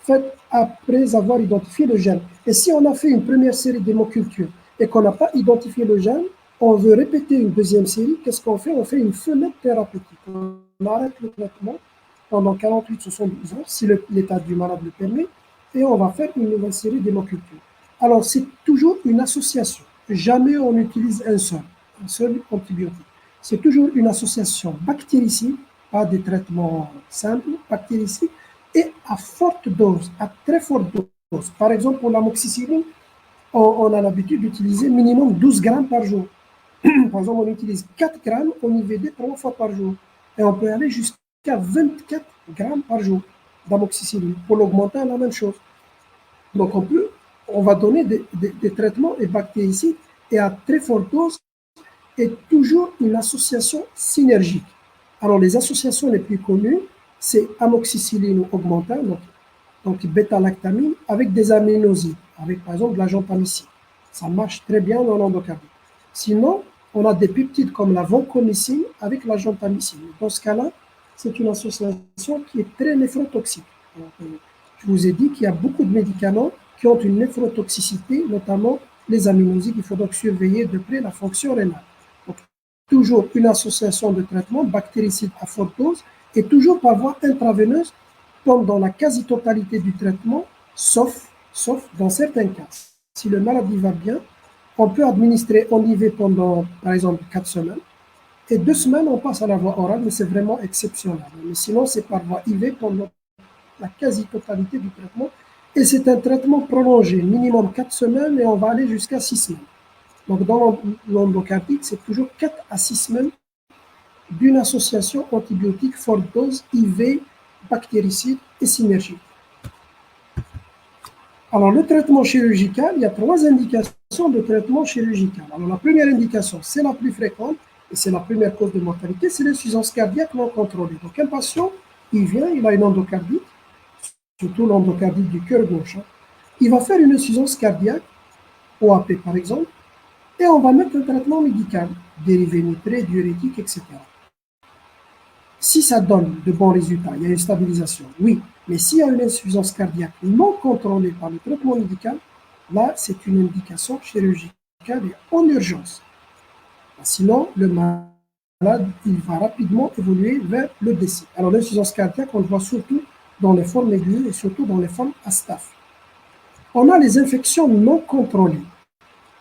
faite après avoir identifié le germe. Et si on a fait une première série d'hémocultures et qu'on n'a pas identifié le germe, on veut répéter une deuxième série, qu'est-ce qu'on fait? On fait une fenêtre thérapeutique. On arrête le traitement pendant 48-72 heures, si l'état du malade le permet, et on va faire une nouvelle série d'hémocultures. Alors, c'est toujours une association. Jamais on utilise un seul antibiotique. C'est toujours une association bactéricide, pas des traitements simples, bactéricides, et à forte dose, à très forte dose. Par exemple, pour l'amoxicilline, on a l'habitude d'utiliser minimum 12 grammes par jour. Par exemple, on utilise 4 grammes en IVD 3 fois par jour. Et on peut aller jusqu'à 24 grammes par jour d'amoxicilline. Pour l'augmenter, la même chose. Donc, on va donner des traitements et bactéricides et à très forte dose et toujours une association synergique. Alors, les associations les plus connues, c'est amoxicilline ou augmentin, donc bêta-lactamine, avec des aminosides, avec par exemple de la gentamicine. Ça marche très bien dans l'endocardite. Sinon, on a des peptides comme la vancomycine avec la gentamicine. Dans ce cas-là, c'est une association qui est très néphrotoxique. Je vous ai dit qu'il y a beaucoup de médicaments qui ont une néphrotoxicité, notamment les aminosides. Il faut donc surveiller de près la fonction rénale. Donc, toujours une association de traitement bactéricide à forte dose et toujours par voie intraveineuse pendant la quasi-totalité du traitement, sauf dans certains cas. Si le maladie va bien, on peut administrer en IV pendant, par exemple, 4 semaines. Et 2 semaines, on passe à la voie orale, mais c'est vraiment exceptionnel. Mais sinon, c'est par voie IV pendant la quasi-totalité du traitement. Et c'est un traitement prolongé, minimum 4 semaines, et on va aller jusqu'à 6 semaines. Donc, dans l'endocardite, c'est toujours 4 à 6 semaines d'une association antibiotique forte dose IV, bactéricide et synergique. Alors, le traitement chirurgical, il y a 3 indications de traitement chirurgical. Alors, la première indication, c'est la plus fréquente, et c'est la première cause de mortalité, c'est l'insuffisance cardiaque non contrôlée. Donc, un patient, il vient, il a une endocardite, surtout l'endocardite du cœur gauche. Il va faire une insuffisance cardiaque, OAP par exemple, et on va mettre un traitement médical, dérivé nitré, diurétique, etc. Si ça donne de bons résultats, il y a une stabilisation, oui. Mais s'il y a une insuffisance cardiaque non contrôlée par le traitement médical, là, c'est une indication chirurgicale et en urgence. Sinon, le malade, il va rapidement évoluer vers le décès. Alors, l'insuffisance cardiaque, on le voit surtout dans les formes aiguës et surtout dans les formes à staph. On a les infections non contrôlées.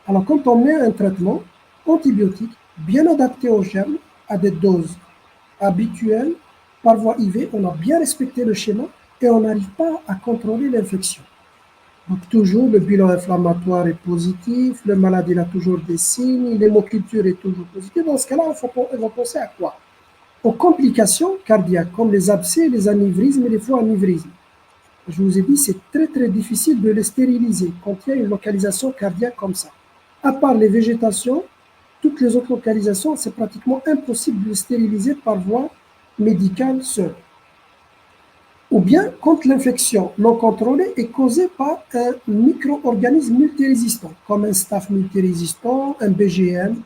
Alors, quand on met un traitement antibiotique bien adapté aux germes, à des doses habituelles, par voie IV, on a bien respecté le schéma et on n'arrive pas à contrôler l'infection. Donc, toujours, le bilan inflammatoire est positif, le malade il a toujours des signes, l'hémoculture est toujours positive. Dans ce cas-là, on va penser à quoi? Aux complications cardiaques, comme les abcès, les anévrismes et les faux anévrismes. Je vous ai dit, c'est très très difficile de les stériliser quand il y a une localisation cardiaque comme ça. À part les végétations, toutes les autres localisations, c'est pratiquement impossible de les stériliser par voie médicale seule. Ou bien quand l'infection non contrôlée est causée par un micro-organisme multirésistant, comme un staph multirésistant, un BGM,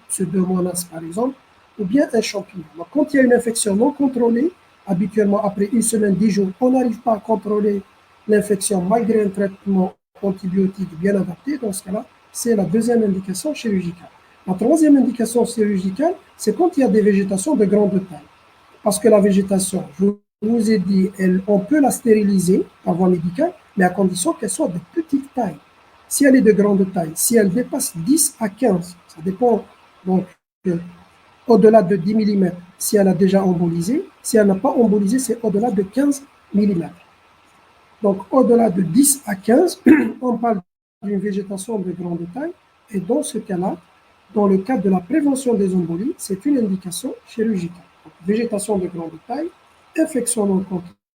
Pseudomonas par exemple, ou bien un champignon. Donc, quand il y a une infection non contrôlée, habituellement après 1 semaine, 10 jours, on n'arrive pas à contrôler l'infection malgré un traitement antibiotique bien adapté, dans ce cas-là, c'est la deuxième indication chirurgicale. La troisième indication chirurgicale, c'est quand il y a des végétations de grande taille. Parce que la végétation, je vous ai dit, on peut la stériliser par voie médicale, mais à condition qu'elle soit de petite taille. Si elle est de grande taille, si elle dépasse 10 à 15, ça dépend, donc, au-delà de 10 mm, si elle a déjà embolisé. Si elle n'a pas embolisé, c'est au-delà de 15 mm. Donc, au-delà de 10 à 15, on parle d'une végétation de grande taille. Et dans ce cas-là, dans le cadre de la prévention des embolies, c'est une indication chirurgicale. Donc, végétation de grande taille, infection non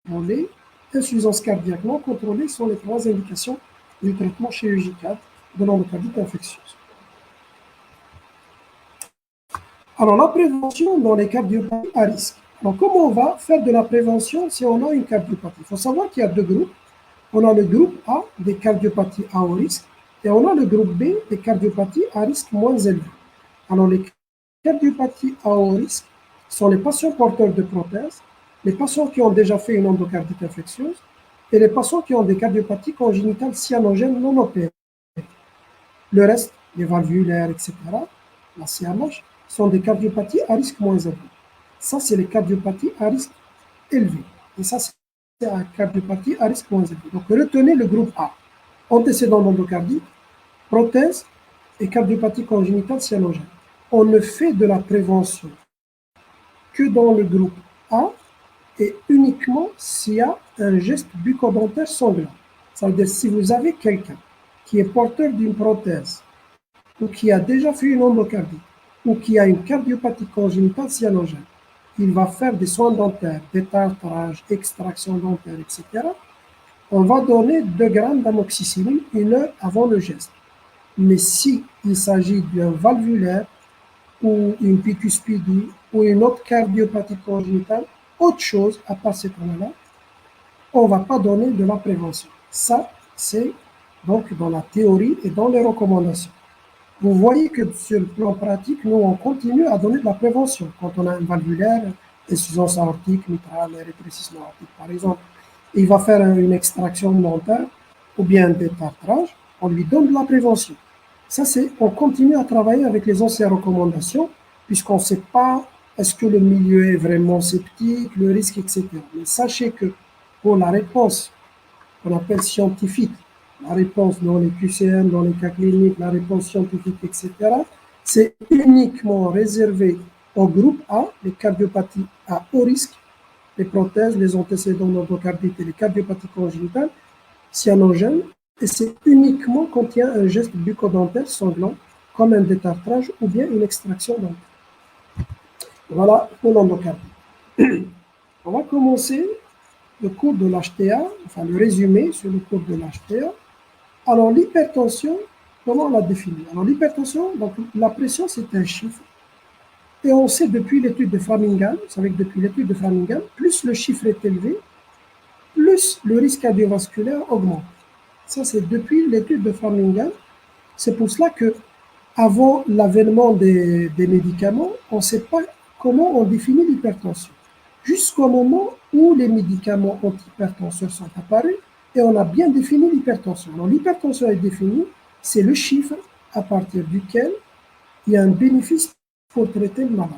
contrôlée, insuffisance cardiaque non contrôlée sont les trois indications du traitement chirurgical de l'endocardite infectieuse. Alors, la prévention dans les cardiopathies à risque. Alors, comment on va faire de la prévention si on a une cardiopathie? Il faut savoir qu'il y a deux groupes. On a le groupe A des cardiopathies à haut risque et on a le groupe B des cardiopathies à risque moins élevé. Alors, les cardiopathies à haut risque sont les patients porteurs de prothèses, les patients qui ont déjà fait une endocardite infectieuse et les patients qui ont des cardiopathies congénitales cyanogènes non opérées. Le reste, les valvulaires, etc., la CMH, sont des cardiopathies à risque moins élevé. Ça, c'est les cardiopathies à risque élevé. Et ça, c'est la cardiopathie à risque moins élevé. Donc, retenez le groupe A. Antécédent d'endocardite, prothèse et cardiopathie congénitale cyanogène. On ne fait de la prévention que dans le groupe A et uniquement s'il y a un geste bucco-dentaire sanglant. Ça veut dire si vous avez quelqu'un qui est porteur d'une prothèse ou qui a déjà fait une endocardite ou qui a une cardiopathie congénitale cyanogène, il va faire des soins dentaires, détartrage, extraction dentaire, etc. On va donner 2 grammes d'amoxicilline 1 heure avant le geste. Mais si il s'agit d'un valvulaire ou une bicuspidie ou une autre cardiopathie congénitale, autre chose à part ces points-là, on ne va pas donner de la prévention. Ça, c'est donc dans la théorie et dans les recommandations. Vous voyez que sur le plan pratique, nous, on continue à donner de la prévention. Quand on a un valvulaire, insuffisance aortique, mitrale, rétrécissement aortique, par exemple, il va faire une extraction dentaire ou bien un détartrage, on lui donne de la prévention. Ça, c'est, on continue à travailler avec les anciennes recommandations, puisqu'on ne sait pas est-ce que le milieu est vraiment sceptique, le risque, etc. Mais sachez que pour la réponse qu'on appelle scientifique, la réponse dans les QCM, dans les cas cliniques, la réponse scientifique, etc., c'est uniquement réservé au groupe A, les cardiopathies à haut risque, les prothèses, les antécédents d'endocardite et les cardiopathies congénitales, cyanogènes, et c'est uniquement quand il y a un geste bucco-dentaire sanglant, comme un détartrage ou bien une extraction dentaire. Voilà pour l'endocardite. On va commencer le cours de l'HTA, enfin le résumé sur le cours de l'HTA. Alors l'hypertension, comment on la définit? Alors l'hypertension, donc la pression c'est un chiffre. Et on sait depuis l'étude de Framingham, vous savez que depuis l'étude de Framingham, plus le chiffre est élevé, plus le risque cardiovasculaire augmente. Ça, c'est depuis l'étude de Framingham. C'est pour cela que, avant l'avènement des médicaments, on ne sait pas comment on définit l'hypertension. Jusqu'au moment où les médicaments antihypertenseurs sont apparus et on a bien défini l'hypertension. Alors, l'hypertension est définie, c'est le chiffre à partir duquel il y a un bénéfice pour traiter le malade.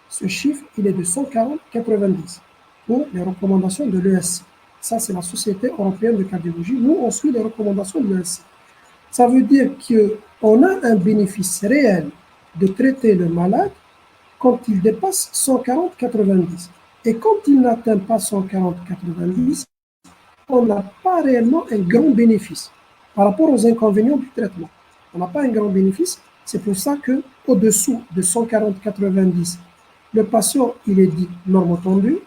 Ce chiffre, il est de 140-90 pour les recommandations de l'ESC. Ça, c'est la Société européenne de cardiologie. Nous, on suit les recommandations de l'ESC. Ça veut dire qu'on a un bénéfice réel de traiter le malade quand il dépasse 140-90. Et quand il n'atteint pas 140-90, on n'a pas réellement un grand bénéfice par rapport aux inconvénients du traitement. On n'a pas un grand bénéfice. C'est pour ça qu'au-dessous de 140-90, le patient, il est dit normotendu.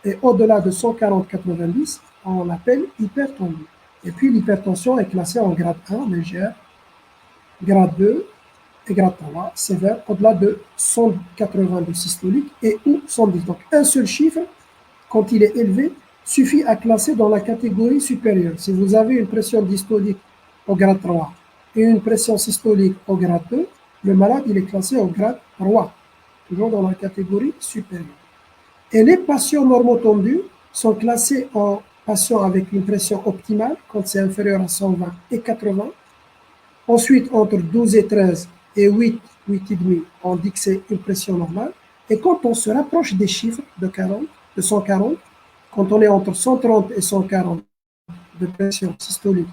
Et au-delà de 140-90, on l'appelle hypertendu. Et puis l'hypertension est classée en grade 1, légère, grade 2 et grade 3, sévère, au-delà de 180 de systolique et ou 110. Donc un seul chiffre, quand il est élevé, suffit à classer dans la catégorie supérieure. Si vous avez une pression dystolique au grade 3 et une pression systolique au grade 2, le malade il est classé au grade 3, toujours dans la catégorie supérieure. Et les patients normotendus sont classés en patient avec une pression optimale, quand c'est inférieur à 120 et 80. Ensuite, entre 12 et 13 et 8, 8,5, on dit que c'est une pression normale. Et quand on se rapproche des chiffres de 40, de 140, quand on est entre 130 et 140 de pression systolique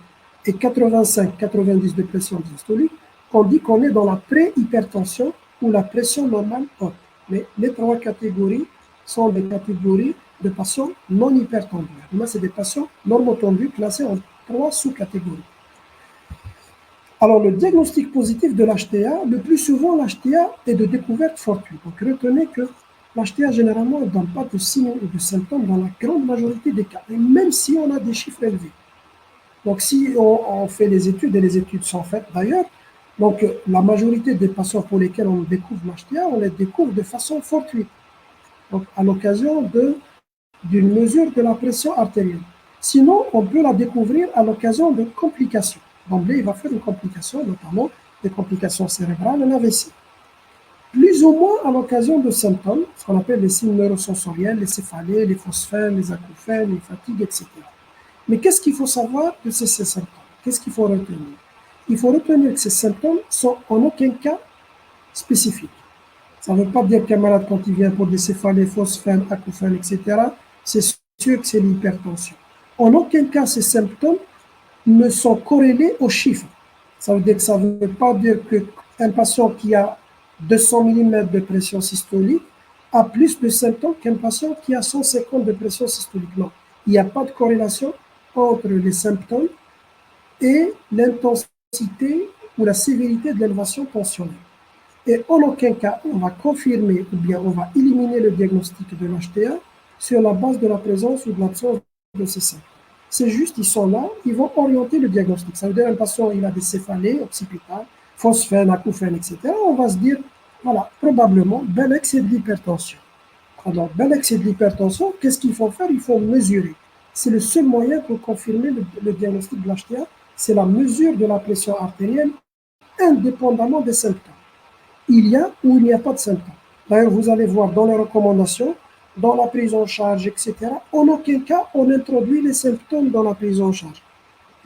et 85-90 de pression diastolique, on dit qu'on est dans la pré-hypertension ou la pression normale haute. Mais les trois catégories sont des catégories de patients non hypertendus. Moi, c'est des patients normotendus classés en trois sous-catégories. Alors, le diagnostic positif de l'HTA, le plus souvent, l'HTA est de découverte fortuite. Donc, retenez que l'HTA, généralement, ne donne pas de signes ou de symptômes dans la grande majorité des cas, et même si on a des chiffres élevés. Donc, si on fait les études, et les études sont faites d'ailleurs, donc la majorité des patients pour lesquels on découvre l'HTA, on les découvre de façon fortuite. Donc, à l'occasion d'une mesure de la pression artérielle. Sinon, on peut la découvrir à l'occasion de complications. D'emblée, il va faire une complication, notamment des complications cérébrales, un AVC. Plus ou moins à l'occasion de symptômes, ce qu'on appelle les signes neurosensoriels, les céphalées, les phosphènes, les acouphènes, les fatigues, etc. Mais qu'est-ce qu'il faut savoir de ces symptômes? Qu'est-ce qu'il faut retenir? Il faut retenir que ces symptômes sont en aucun cas spécifiques. Ça ne veut pas dire qu'un malade, quand il vient pour des céphalées, phosphènes, acouphènes, etc., c'est sûr que c'est l'hypertension. En aucun cas, ces symptômes ne sont corrélés aux chiffres. Ça veut dire que ça ne veut pas dire qu'un patient qui a 200 mm de pression systolique a plus de symptômes qu'un patient qui a 150 de pression systolique. Non, il n'y a pas de corrélation entre les symptômes et l'intensité ou la sévérité de l'élévation tensionnelle. Et en aucun cas, on va confirmer ou bien on va éliminer le diagnostic de l'HTA sur la base de la présence ou de l'absence de ces symptômes. C'est juste, ils sont là, ils vont orienter le diagnostic. Ça veut dire qu'un patient, il a des céphalées occipitales, phosphènes, acouphènes, etc. On va se dire, voilà, probablement, bel excès de l'hypertension. Alors, bel excès de l'hypertension, qu'est-ce qu'il faut faire? Il faut mesurer. C'est le seul moyen pour confirmer le diagnostic de l'HTA, c'est la mesure de la pression artérielle indépendamment des symptômes. Il y a ou il n'y a pas de symptômes. D'ailleurs, vous allez voir dans les recommandations, dans la prise en charge, etc., en aucun cas, on introduit les symptômes dans la prise en charge,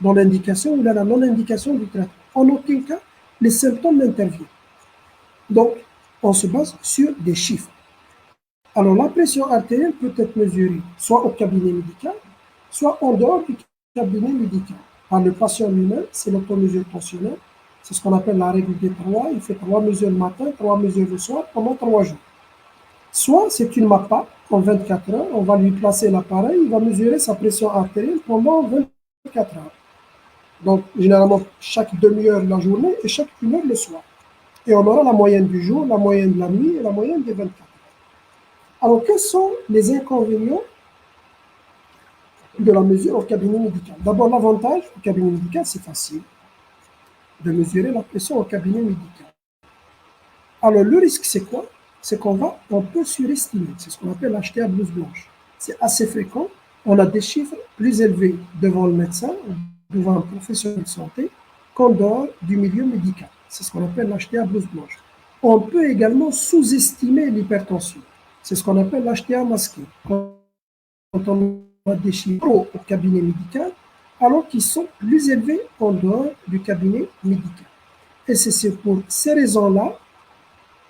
dans l'indication ou dans la non-indication du traitement. En aucun cas, les symptômes n'interviennent. Donc, on se base sur des chiffres. Alors, la pression artérielle peut être mesurée soit au cabinet médical, soit en dehors du cabinet médical. Par le patient lui-même, c'est l'automesure tensionnelle. C'est ce qu'on appelle la règle des 3. Il fait 3 mesures le matin, 3 mesures le soir pendant 3 jours. Soit c'est une MAPA, en 24 heures, on va lui placer l'appareil, il va mesurer sa pression artérielle pendant 24 heures. Donc, généralement, chaque demi-heure la journée et chaque une heure le soir. Et on aura la moyenne du jour, la moyenne de la nuit et la moyenne des 24 heures. Alors, quels sont les inconvénients de la mesure au cabinet médical? D'abord, l'avantage au cabinet médical, c'est facile de mesurer la pression au cabinet médical. Alors, le risque, c'est quoi? C'est on peut surestimer. C'est ce qu'on appelle l'HTA blouse blanche. C'est assez fréquent. On a des chiffres plus élevés devant le médecin, devant un professionnel de santé, qu'en dehors du milieu médical. C'est ce qu'on appelle l'HTA blouse blanche. On peut également sous-estimer l'hypertension. C'est ce qu'on appelle l'HTA masqué. Quand on a des chiffres au cabinet médical, alors qu'ils sont plus élevés en dehors du cabinet médical. Et c'est pour ces raisons-là,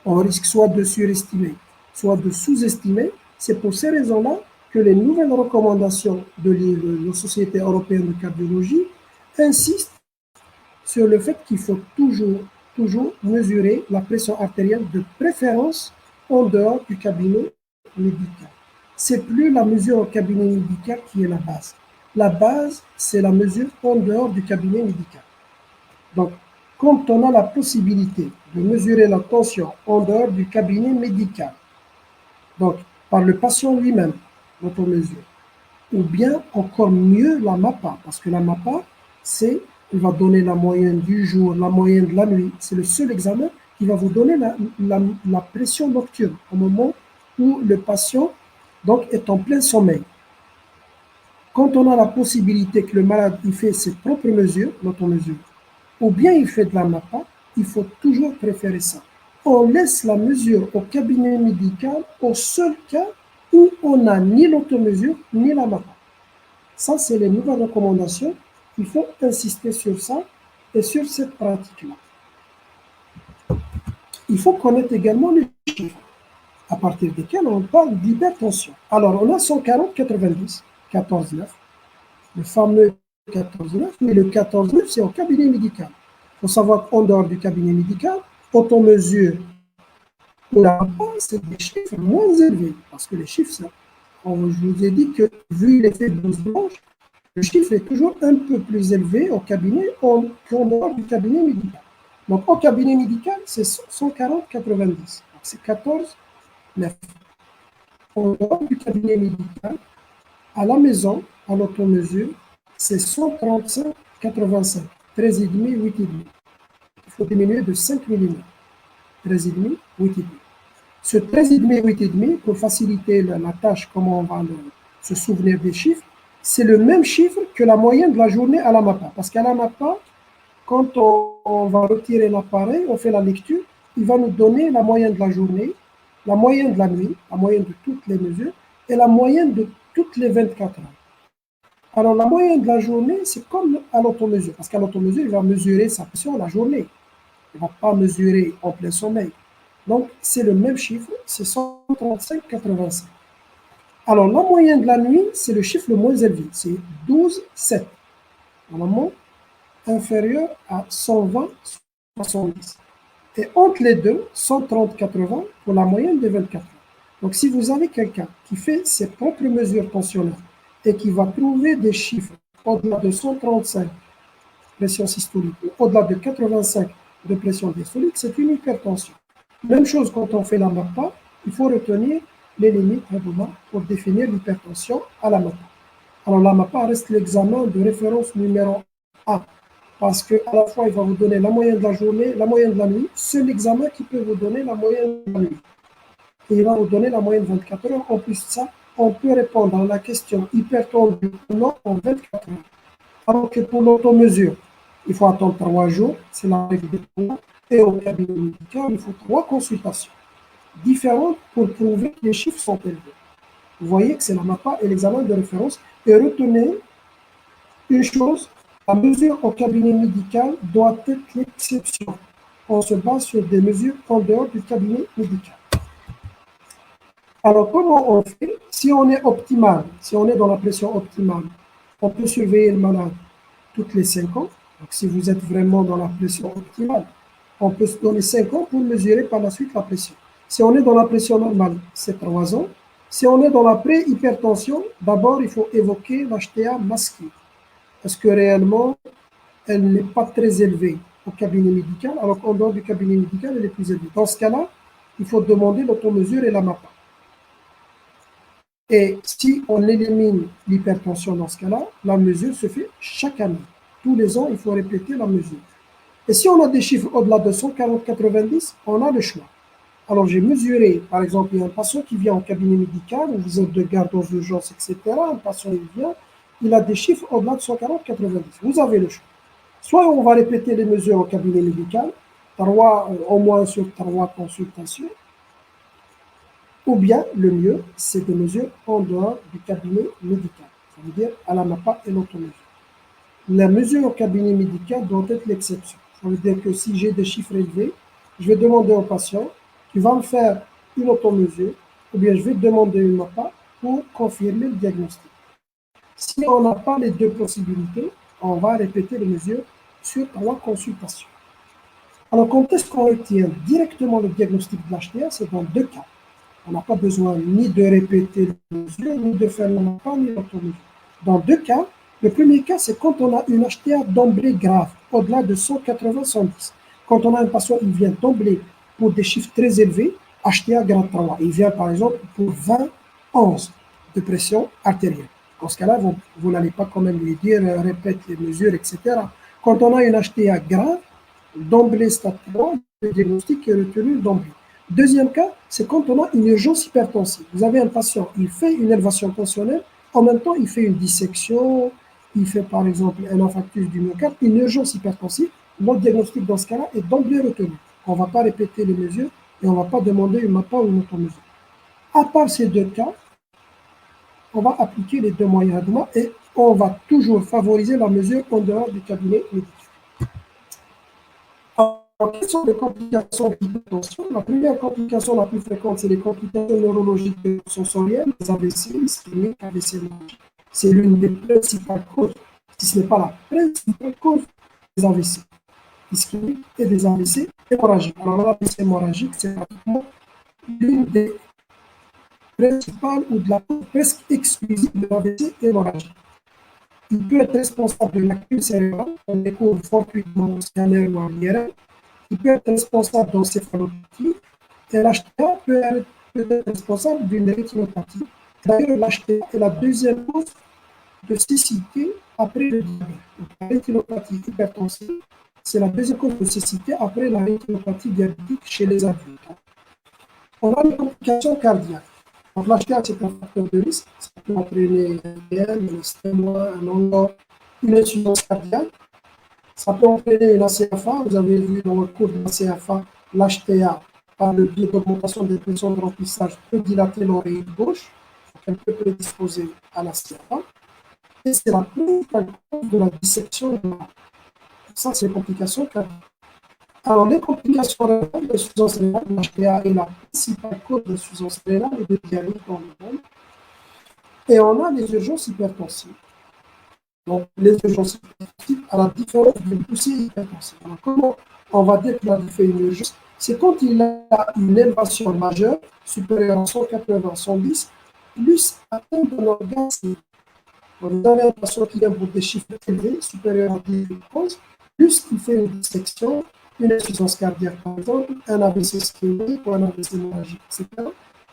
on risque soit de surestimer, soit de sous-estimer. C'est pour ces raisons-là que les nouvelles recommandations de la Société européenne de cardiologie insistent sur le fait qu'il faut toujours mesurer la pression artérielle de préférence en dehors du cabinet médical. C'est plus la mesure au cabinet médical qui est la base. La base, c'est la mesure en dehors du cabinet médical. Donc, quand on a la possibilité de mesurer la tension en dehors du cabinet médical, donc par le patient lui-même, dont on mesure, ou bien encore mieux la MAPA, parce que la MAPA, il va donner la moyenne du jour, la moyenne de la nuit. C'est le seul examen qui va vous donner la pression nocturne au moment où le patient donc, est en plein sommeil. Quand on a la possibilité que le malade il fait ses propres mesures, l'automesure, ou bien il fait de la MAPA, il faut toujours préférer ça. On laisse la mesure au cabinet médical au seul cas où on n'a ni l'automesure ni la MAPA. Ça, c'est les nouvelles recommandations. Il faut insister sur ça et sur cette pratique-là. Il faut connaître également les chiffres à partir desquels on parle d'hypertension. Alors, on a 140-90, 14,9, le fameux 14,9, mais le 14,9, c'est au cabinet médical. Il faut savoir qu'en dehors du cabinet médical, quand on mesure c'est des chiffres moins élevés, parce que les chiffres, je vous ai dit que vu l'effet de 12 blanche, le chiffre est toujours un peu plus élevé au cabinet qu'en dehors du cabinet médical. Donc, au cabinet médical, c'est 140-90. C'est 14,9. En dehors du cabinet médical, à la maison, à l'automesure, c'est 135-85. 13,5, 8,5. Il faut diminuer de 5 mm. 13,5, 8,5. Ce 13,5, 8,5, pour faciliter la tâche, comment on va se souvenir des chiffres, c'est le même chiffre que la moyenne de la journée à la MAPA. Parce qu'à la MAPA, quand on va retirer l'appareil, on fait la lecture, il va nous donner la moyenne de la journée, la moyenne de la nuit, la moyenne de toutes les mesures, et la moyenne de toutes les 24 heures. Alors, la moyenne de la journée, c'est comme à l'automesure. Parce qu'à l'automesure, il va mesurer sa pression la journée. Il ne va pas mesurer en plein sommeil. Donc, c'est le même chiffre, c'est 135,85. Alors, la moyenne de la nuit, c'est le chiffre le moins élevé, c'est 12,7. Normalement, inférieur à 120,70. Et entre les deux, 130,80 pour la moyenne des 24 heures. Donc, si vous avez quelqu'un qui fait ses propres mesures tensionnelles et qui va trouver des chiffres au-delà de 135 pression systolique ou au-delà de 85 de pression diastolique, c'est une hypertension. Même chose quand on fait la MAPA, il faut retenir les limites pour définir l'hypertension à la MAPA. Alors la MAPA reste l'examen de référence numéro 1 parce qu'à la fois il va vous donner la moyenne de la journée, la moyenne de la nuit, c'est l'examen qui peut vous donner la moyenne de la nuit. Et il va vous donner la moyenne de 24 heures. En plus de ça, on peut répondre à la question hypertendue ou non en 24 heures. Alors que pour l'automesure, il faut attendre 3 jours, c'est la règle des 3. Et au cabinet médical, il faut 3 consultations différentes pour prouver que les chiffres sont élevés. Vous voyez que c'est la MAPA et l'examen de référence. Et retenez une chose, la mesure au cabinet médical doit être l'exception. On se base sur des mesures en dehors du cabinet médical. Alors, comment on fait? Si on est optimal, si on est dans la pression optimale, on peut surveiller le malade toutes les 5 ans. Donc, si vous êtes vraiment dans la pression optimale, on peut se donner 5 ans pour mesurer par la suite la pression. Si on est dans la pression normale, c'est 3 ans. Si on est dans la pré-hypertension, d'abord, il faut évoquer l'HTA masquée. Parce que réellement, elle n'est pas très élevée au cabinet médical, alors qu'en dehors du cabinet médical, elle est plus élevée. Dans ce cas-là, il faut demander l'automesure et la MAPA. Et si on élimine l'hypertension dans ce cas-là, la mesure se fait chaque année. Tous les ans, il faut répéter la mesure. Et si on a des chiffres au-delà de 140-90, on a le choix. Alors, j'ai mesuré, par exemple, il y a un patient qui vient au cabinet médical, vous êtes de garde aux urgences, etc. Un patient, il vient, il a des chiffres au-delà de 140-90. Vous avez le choix. Soit on va répéter les mesures au cabinet médical, au moins sur 3 consultations, ou bien le mieux, c'est des mesures en dehors du cabinet médical. Ça veut dire à la MAPA et l'automesure. La mesure au cabinet médical doit être l'exception. Ça veut dire que si j'ai des chiffres élevés, je vais demander au patient qui va me faire une automesure, ou bien je vais demander une MAPA pour confirmer le diagnostic. Si on n'a pas les deux possibilités, on va répéter les mesures sur 3 consultations. Alors, quand est-ce qu'on retient directement le diagnostic de l'HTA? C'est dans 2 cas. On n'a pas besoin ni de répéter les mesures, ni de faire la MAPA, ni l'automesure. Dans 2 cas, le premier cas, c'est quand on a une HTA d'emblée grave, au-delà de 180-110. Quand on a un patient qui vient d'emblée pour des chiffres très élevés, HTA grade 3. Il vient par exemple pour 20-11 de pression artérielle. Dans ce cas-là, vous n'allez pas quand même lui dire répète les mesures, etc. Quand on a une HTA grave, d'emblée stade 3, le diagnostic est retenu d'emblée. Deuxième cas, c'est quand on a une urgence hypertensive. Vous avez un patient, il fait une élévation tensionnelle, en même temps, il fait une dissection, il fait par exemple un infarctus du myocarde, une urgence hypertensive. Notre diagnostic dans ce cas-là est d'emblée retenu. On ne va pas répéter les mesures et on ne va pas demander une MAPA ou une automesure. À part ces 2 cas, on va appliquer les 2 moyens ADMA et on va toujours favoriser la mesure en dehors du cabinet médical. Alors, quelles sont les complications de l'hypertension? La première complication la plus fréquente, c'est les complications neurologiques et sensorielles, les AVC, ischémiques, AVC neurologiques. C'est l'une des principales causes, si ce n'est pas la principale cause des AVC ischémiques et des AVC hémorragiques. Alors, l'AVC hémorragique, c'est pratiquement l'une des principales ou de la cause presque exclusive de l'AVC hémorragique. Il peut être responsable de l'accueil cérébral, on découvre fortuitement au scanner ou en IRM. Il peut être responsable d'encéphalopathie et l'HTA peut être responsable d'une rétinopathie. D'ailleurs, l'HTA est la deuxième cause de cécité après le diabète. Donc, la rétinopathie hypertensive, c'est la deuxième cause de cécité après la rétinopathie diabétique chez les adultes. On a les complications cardiaques. Donc, l'HTA, c'est un facteur de risque. Ça peut entraîner un IM, un sténois, un angor, une insuffisance cardiaque. Ça peut entraîner une ACFA. Vous avez vu dans le cours de l'ACFA, l'HTA, par le biais d'augmentation des pressions de remplissage, peut dilater l'oreille gauche. Donc, elle peut prédisposer à l'ACFA. Et c'est la principale cause de la dissection de la. Ça, c'est les complications cardiaques. Alors, les complications rénales, l'insuffisance rénale, l'HTA est la principale cause d'insuffisance rénale et de dialyse dans le monde. Et on a les urgences hypertensives. Donc, les urgences hypertensives, à la différence d'une poussée hypertensive. Alors, comment on va dire qu'il a fait une urgence? C'est quand il a une élévation majeure, supérieure à 180, 110, plus atteinte d'un orgasme. Vous avez un patient qui vient pour des chiffres élevés, supérieurs à 10 11, plus il fait une dissection, une insuffisance cardiaque, par exemple, un AVC ischémique ou un AVC hémorragique, etc.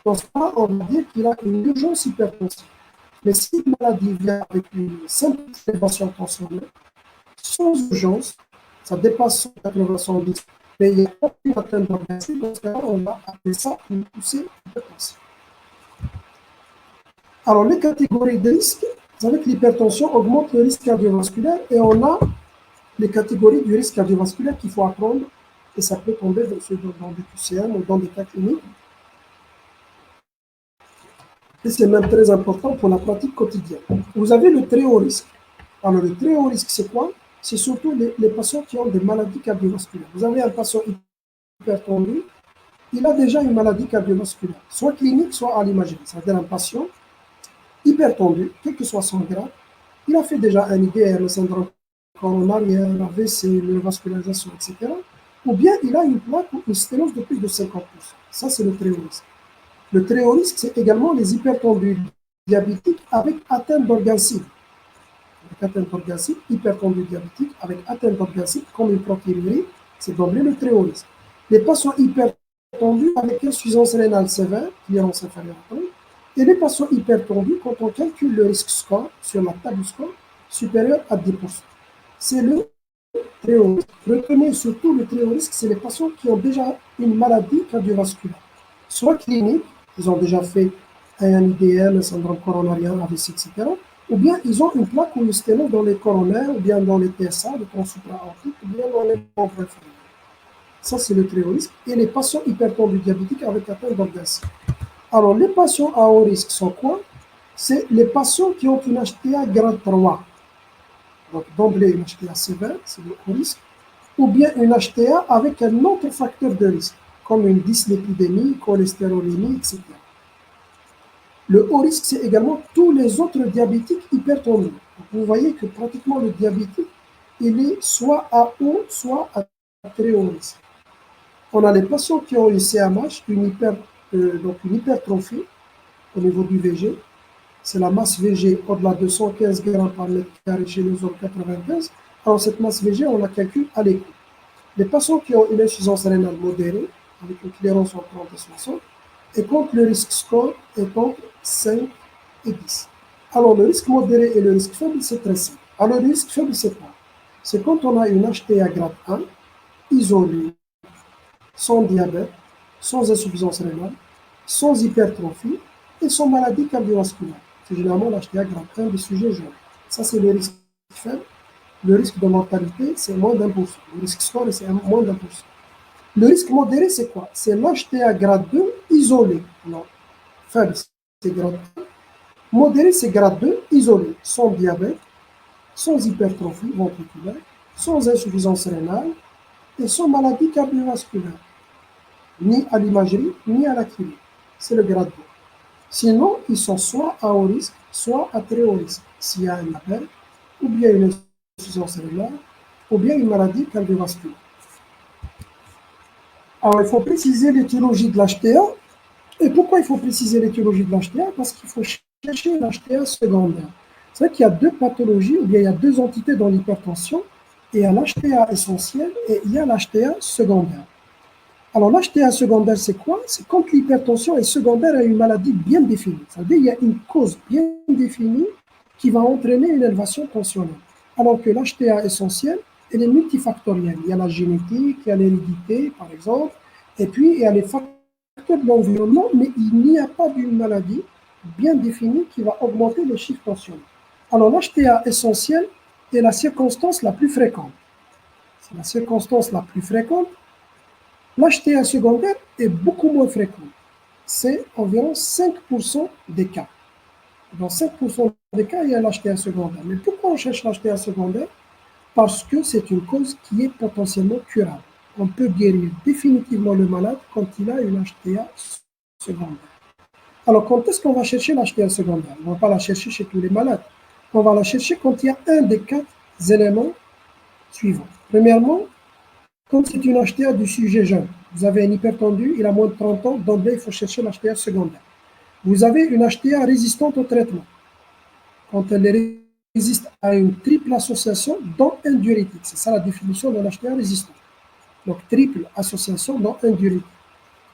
Dans ce cas, on va dire qu'il a une urgence hypertensive. Mais si une maladie vient avec une simple élévation tensionnelle, sans urgence, ça dépasse 180, 110, mais il n'y a aucune atteinte d'orgasme, dans ce cas, on va appeler ça une poussée hypertensive. Alors, les catégories de risques, vous savez que l'hypertension augmente le risque cardiovasculaire et on a les catégories du risque cardiovasculaire qu'il faut apprendre et ça peut tomber dans des QCM ou dans des cas cliniques. Et c'est même très important pour la pratique quotidienne. Vous avez le très haut risque. Alors, le très haut risque, c'est quoi? C'est surtout les patients qui ont des maladies cardiovasculaires. Vous avez un patient hypertendu, il a déjà une maladie cardiovasculaire, soit clinique, soit à l'imagerie. C'est-à-dire un patient hypertendu, quel que soit son grade, il a fait déjà un IDR, le syndrome coronarien, l'AVC, l'eurovascularisation, etc. Ou bien il a une plaque ou une sténose de plus de 50%. Ça, c'est le très haut risque. Le très haut risque, c'est également les hypertendus diabétiques avec atteinte d'organes cibles. Avec atteinte d'organes cibles, hypertendus diabétiques avec atteinte d'organes cibles, comme une protéinurie, c'est d'emblée le très haut risque. Les patients hypertendus avec insuffisance rénale sévère, clearance inférieure à 1, et les patients hypertendus, quand on calcule le risque score sur la table score, supérieur à 10%. C'est le très haut risque. Retenez surtout le très haut risque, c'est les patients qui ont déjà une maladie cardiovasculaire, soit clinique, ils ont déjà fait un IDL, un syndrome coronarien, AVC, etc., ou bien ils ont une plaque ou une sténose dans les coronaires, ou bien dans les TSA, le tronc supra-aortique, ou bien dans les membres inférieurs. Ça, c'est le très haut risque. Et les patients hypertendus diabétiques avec atteinte d'organes. Alors, les patients à haut risque sont quoi? C'est les patients qui ont une HTA grade 3. Donc, d'emblée, une HTA sévère, c'est le haut risque. Ou bien une HTA avec un autre facteur de risque, comme une dyslipidémie, cholestérolémie, etc. Le haut risque, c'est également tous les autres diabétiques hypertendus. Donc, vous voyez que pratiquement le diabétique, il est soit à haut, soit à très haut risque. On a les patients qui ont une CMH, donc une hypertrophie au niveau du VG. C'est la masse VG au-delà de 115 grammes par mètre carré chez les hommes 95. Alors, cette masse VG, on la calcule à l'écho. Les patients qui ont une insuffisance rénale modérée, avec une clairance entre 30 et 60, et quand le risque score est entre 5 et 10. Alors, le risque modéré et le risque faible, c'est très simple. Alors, le risque faible, c'est quoi? C'est quand on a une HTA grade 1, isolée, sans diabète, sans insuffisance rénale, sans hypertrophie et sans maladie cardiovasculaire. C'est généralement l'HTA grade 1 des sujets jeunes. Ça, c'est le risque faible. Le risque de mortalité, c'est moins d'1%. Le risque score, c'est moins d'1%. Le risque modéré, c'est quoi? C'est l'HTA grade 2 isolé. Non, faible, c'est grade 1. Modéré, c'est grade 2 isolé, sans diabète, sans hypertrophie ventriculaire, sans insuffisance rénale et sans maladie cardiovasculaire, ni à l'imagerie, ni à la clinique. C'est le grade 2. Sinon, ils sont soit à haut risque, soit à très haut risque, s'il y a un appel, ou bien une insuffisance rénale, ou bien une maladie cardiovasculaire. Alors, il faut préciser l'étiologie de l'HTA. Et pourquoi il faut préciser l'étiologie de l'HTA? Parce qu'il faut chercher l'HTA secondaire. C'est vrai qu'il y a deux pathologies, ou bien il y a deux entités dans l'hypertension. Il y a l'HTA essentiel et il y a l'HTA secondaire. Alors, l'HTA secondaire, c'est quoi? C'est quand l'hypertension est secondaire à une maladie bien définie. C'est-à-dire qu'il y a une cause bien définie qui va entraîner une élévation tensionnelle. Alors que l'HTA essentielle, elle est multifactorielle. Il y a la génétique, il y a l'hérédité, par exemple, et puis il y a les facteurs de l'environnement, mais il n'y a pas d'une maladie bien définie qui va augmenter les chiffres tensionnels. Alors, l'HTA essentielle est la circonstance la plus fréquente. C'est la circonstance la plus fréquente. L'HTA secondaire est beaucoup moins fréquent. C'est environ 5% des cas. Dans 5% des cas, il y a l'HTA secondaire. Mais pourquoi on cherche l'HTA secondaire? Parce que c'est une cause qui est potentiellement curable. On peut guérir définitivement le malade quand il a une HTA secondaire. Alors, quand est-ce qu'on va chercher l'HTA secondaire? On ne va pas la chercher chez tous les malades. On va la chercher quand il y a un des 4 éléments suivants. Premièrement, quand c'est une HTA du sujet jeune, vous avez un hypertendu, il a moins de 30 ans, d'emblée, il faut chercher l'HTA secondaire. Vous avez une HTA résistante au traitement. Quand elle résiste à une triple association, dont un diurétique. C'est ça la définition de l'HTA résistante. Donc, triple association, dont un diurétique.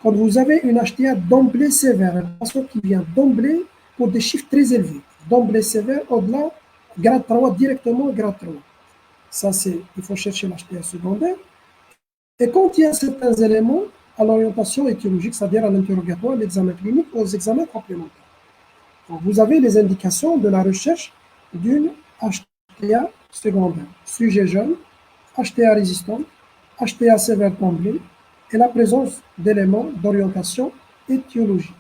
Quand vous avez une HTA d'emblée sévère, une patient qui vient d'emblée pour des chiffres très élevés, d'emblée sévère, au-delà, grade 3, directement grade 3. Ça, c'est, il faut chercher l'HTA secondaire. Et quand il y a certains éléments à l'orientation étiologique, c'est-à-dire à l'interrogatoire, l'examen clinique, aux examens complémentaires. Donc, vous avez les indications de la recherche d'une HTA secondaire. Sujet jeune, HTA résistante, HTA sévère d'emblée et la présence d'éléments d'orientation étiologique.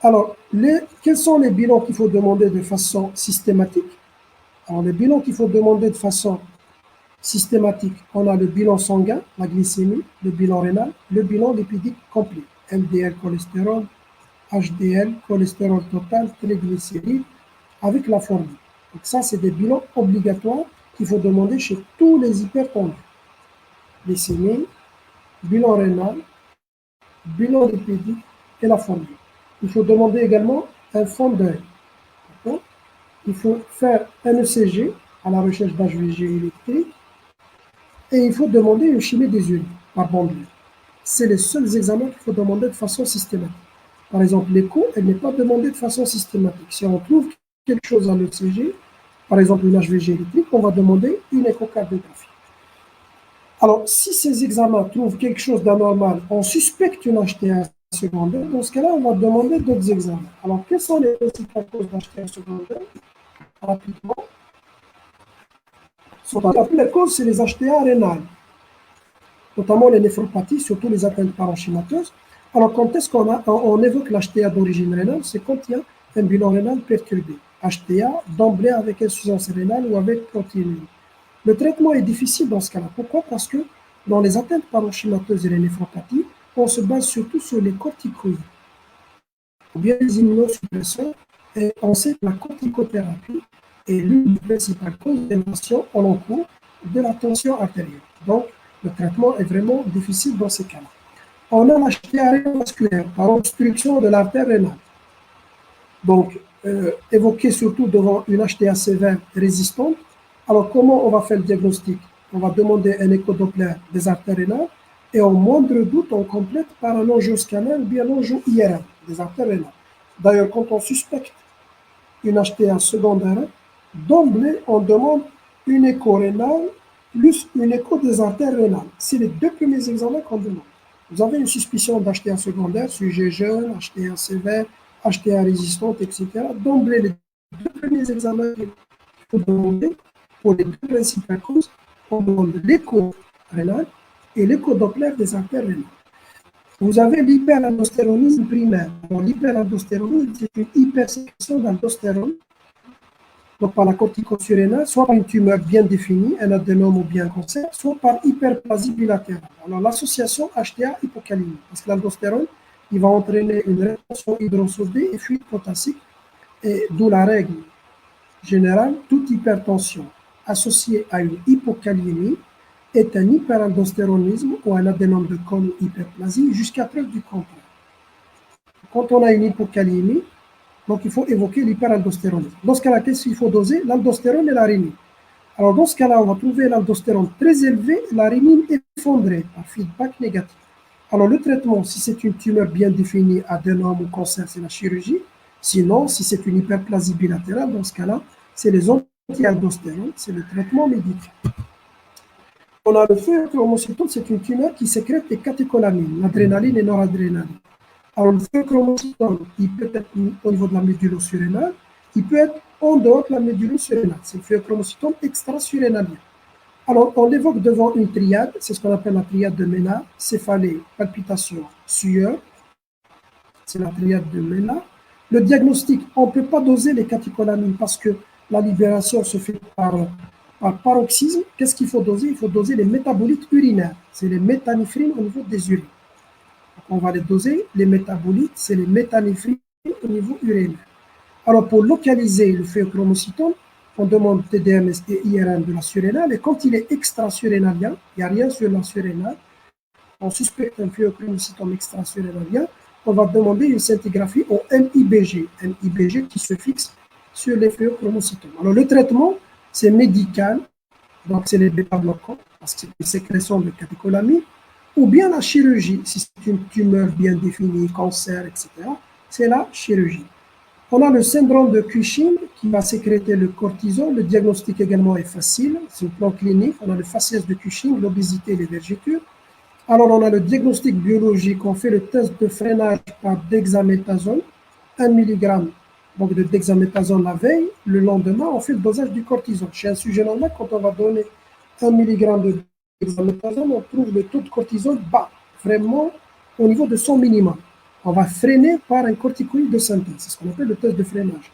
Alors, quels sont les bilans qu'il faut demander de façon systématique? Alors, les bilans qu'il faut demander de façon systématique, on a le bilan sanguin, la glycémie, le bilan rénal, le bilan lipidique complet, LDL cholestérol, HDL, cholestérol total, triglycérides, avec la formule. Donc ça, c'est des bilans obligatoires qu'il faut demander chez tous les hypertendus. Glycémie, bilan rénal, bilan lipidique et la formule. Il faut demander également un fond d'œil. Il faut faire un ECG à la recherche d'HVG électrique et il faut demander une chimie des urines par bandeleur. C'est les seuls examens qu'il faut demander de façon systématique. Par exemple, l'écho, elle n'est pas demandée de façon systématique. Si on trouve quelque chose à l'ECG, par exemple une HVG électrique, on va demander une échocardiographie. Alors, si ces examens trouvent quelque chose d'anormal, on suspecte une HTA secondaire, dans ce cas-là, on va demander d'autres examens. Alors, quelles sont les principales causes d'HTA secondaire? Rapidement. La première cause, c'est les HTA rénales, notamment les néphropathies, surtout les atteintes parenchymateuses. Alors, quand est-ce qu'on évoque l'HTA d'origine rénale? C'est quand il y a un bilan rénal perturbé. HTA d'emblée avec insuffisance rénale ou avec protéinurie. Le traitement est difficile dans ce cas-là. Pourquoi? Parce que dans les atteintes parenchymateuses et les néphropathies, on se base surtout sur les corticoïdes ou bien les immunosuppresseurs. Et on sait que la corticothérapie est l'une des principales causes d'élévation en long cours de la tension artérielle. Donc, le traitement est vraiment difficile dans ces cas-là. On a l'HTA rénovasculaire par obstruction de l'artère rénale. Donc, évoqué surtout devant une HTA sévère résistante. Alors, comment on va faire le diagnostic? On va demander un échodoppler des artères rénales et au moindre doute, on complète par un angioscanner ou bien un angio-IRM des artères rénales. D'ailleurs, quand on suspecte une HTA secondaire, d'emblée, on demande une écho rénale plus une écho des artères rénales. C'est les deux premiers examens qu'on demande. Vous avez une suspicion d'HTA secondaire, sujet jeune, HTA sévère, HTA résistante, etc. D'emblée, les deux premiers examens qu'il faut demander pour les deux principales causes, on demande l'écho rénal et l'écho doppler des artères rénales. Vous avez l'hyperaldostéronisme primaire. L'hyperaldostéronisme, c'est une hypersécrétion d'aldostérone, donc par la corticosurrénale, soit par une tumeur bien définie, un adénome ou bien un cancer, soit par hyperplasie bilatérale. Alors l'association HTA-hypocalémie, parce que l'aldostérone, il va entraîner une rétention hydrosodée et fuite potassique, et d'où la règle générale, toute hypertension associée à une hypocalémie est un hyperaldostéronisme ou un adénome de cône ou hyperplasie jusqu'à preuve du contraire. Quand on a une hypocalémie, donc il faut évoquer l'hyperaldostéronisme. Dans ce cas-là, qu'est-ce qu'il faut doser? L'aldostérone et la rénine. Alors dans ce cas-là, on va trouver l'aldostérone très élevé, la rénine effondrée par feedback négatif. Alors le traitement, si c'est une tumeur bien définie, adénome ou cancer, c'est la chirurgie. Sinon, si c'est une hyperplasie bilatérale, dans ce cas-là, c'est les anti-aldostérones, c'est le traitement médical. On a le phéochromocytome, c'est une tumeur qui sécrète les catécholamines, l'adrénaline et noradrénaline. Alors, le phéochromocytome, il peut être au niveau de la médulo-surrénale, il peut être en dehors de la médulo-surrénale. C'est le phéochromocytome extrasurrénalien. Alors, on l'évoque devant une triade, c'est ce qu'on appelle la triade de Ménard, céphalée, palpitation, sueur, c'est la triade de Ménard. Le diagnostic, on ne peut pas doser les catécholamines parce que la libération se fait par paroxysme. Qu'est-ce qu'il faut doser? Il faut doser les métabolites urinaires, c'est les méthanéphrines au niveau des urines. On va les doser, les métabolites, c'est les méthanéphrines au niveau urinaire. Alors, pour localiser le phéochromocytome, on demande TDMS et IRM de la surrénale, et quand il est extrasurrénalien, il n'y a rien sur la surrénale, on suspecte un phéochromocytome extrasurrénalien, on va demander une scintigraphie au MIBG qui se fixe sur les phéochromocytomes. Alors, le traitement, c'est médical, donc c'est les bêta-bloquants, parce que c'est une sécrétion de catécholamine, ou bien la chirurgie, si c'est une tumeur bien définie, cancer, etc., c'est la chirurgie. On a le syndrome de Cushing qui va sécréter le cortisol. Le diagnostic également est facile, c'est un plan clinique. On a le faciès de Cushing, l'obésité et les vergetures. Alors, on a le diagnostic biologique, on fait le test de freinage par dexaméthasone, 1 mg donc de dexaméthasone la veille. Le lendemain, on fait le dosage du cortisol. Chez un sujet normal, quand on va donner 1 mg de dexaméthasone, on trouve le taux de cortisol bas, vraiment au niveau de son minimum. On va freiner par un corticoïde de synthèse, c'est ce qu'on appelle le test de freinage.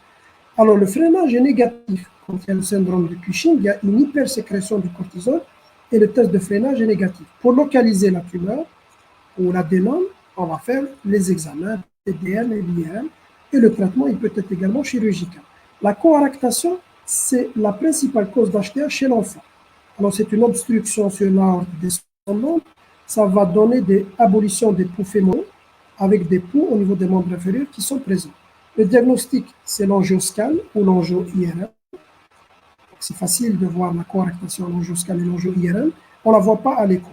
Alors, le freinage est négatif. Quand il y a le syndrome de Cushing, il y a une hypersécrétion du cortisol et le test de freinage est négatif. Pour localiser la tumeur ou l'adénome, on va faire les examens TDM et l'IRM et le traitement, il peut être également chirurgical. La coarctation, c'est la principale cause d'HTA chez l'enfant. Alors, c'est une obstruction sur l'aorte descendante. Ça va donner des abolitions des poux fémoraux avec des poux au niveau des membres inférieurs qui sont présents. Le diagnostic, c'est l'angioscale ou l'angio-IRM. C'est facile de voir la coarctation, l'angioscale et l'angio-IRM. On ne la voit pas à l'écho.